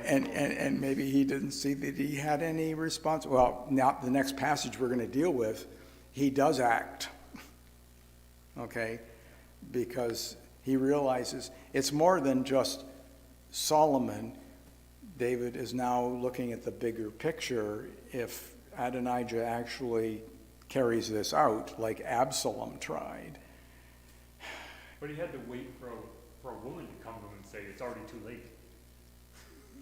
and maybe he didn't see that he had any response. Well, now the next passage we're going to deal with, he does act, okay? Because he realizes it's more than just Solomon. David is now looking at the bigger picture. If Adonijah actually carries this out like Absalom tried. But he had to wait for a woman to come to him and say, it's already too late.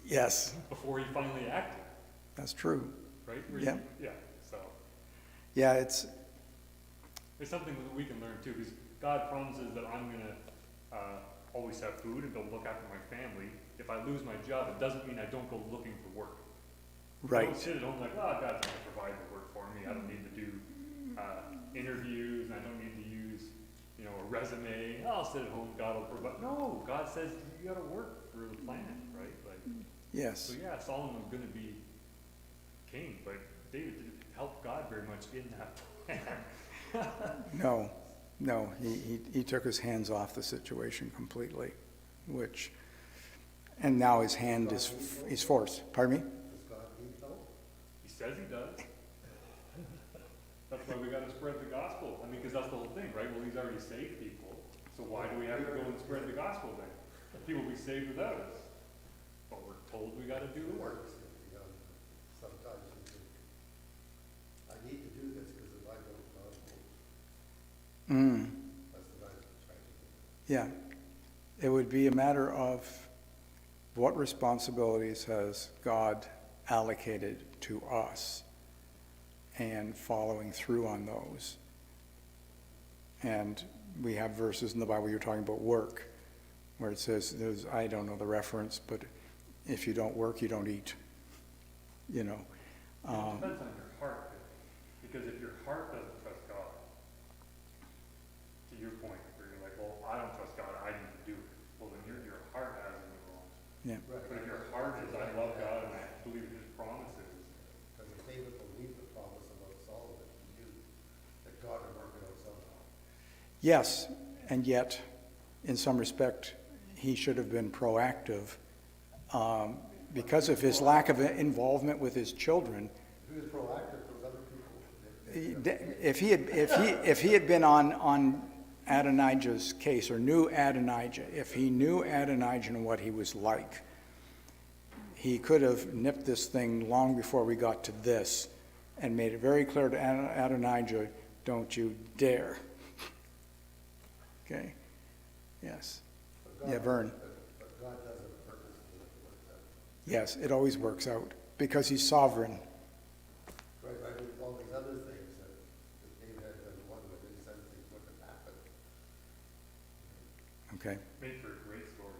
Yes. Before he finally acted. That's true. Right? Yeah. Yeah, so. Yeah, it's something that we can learn too, because God promises that I'm going to always have food and go look after my family. If I lose my job, it doesn't mean I don't go looking for work. right. I don't sit at home like, God's going to provide the work for me. I don't need to do interviews, and I don't need to use, a resume. I'll sit at home, God will provide. No, God says you got to work for the planet, right? Like, Yes. so yeah, Solomon was going to be king, but David didn't help God very much in that plan. No, he took his hands off the situation completely, and now his hand is forced. Pardon me? Does God need help? He says he does. That's why we got to spread the gospel. I mean, because that's the whole thing, right? Well, he's already saved people, so why do we have to go and spread the gospel then? People will be saved without us. But we're told we got to do the work. Sometimes you think, I need to do this because if I don't, God won't. That's what I'm trying to do. Yeah. It would be a matter of what responsibilities has God allocated to us and following through on those. And we have verses in the Bible, you're talking about work, where it says, I don't know the reference, but if you don't work, you don't eat. It depends on your heart. Because if your heart doesn't trust God, to your point, where you're like, well, I don't trust God, I need to do it. Well, then your heart has it wrong. Yeah. Right. But if your heart is, I love God and I believe in His promises, Because if David believed the promise about Solomon, he knew that God would work it out somehow. Yes, and yet, in some respect, he should have been proactive because of his lack of involvement with his children. If he was proactive, those other people. If he had been on Adonijah's case or knew Adonijah, if he knew Adonijah and what he was like, he could have nipped this thing long before we got to this and made it very clear to Adonijah, don't you dare. Okay? Yes. But Yeah, Vern. But God does it on purpose, and it works out. Yes, it always works out because he's sovereign. Right, I mean, all these other things that David had done, one of the things wouldn't have happened. Okay. Made for a great story.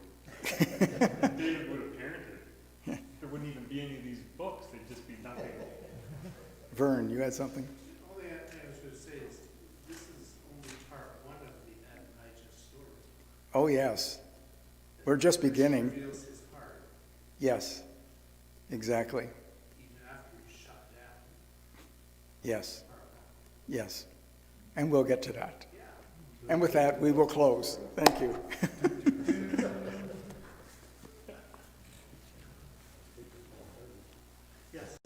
David would have parented. There wouldn't even be any of these books, they'd just be nothing. Vern, you had something? Only I was gonna say is, this is only part one of the Adonijah story. Oh, yes. We're just beginning. He reveals his heart Yes, exactly. even after he's shut down. Yes, yes. And we'll get to that. And with that, we will close. Thank you. Yes.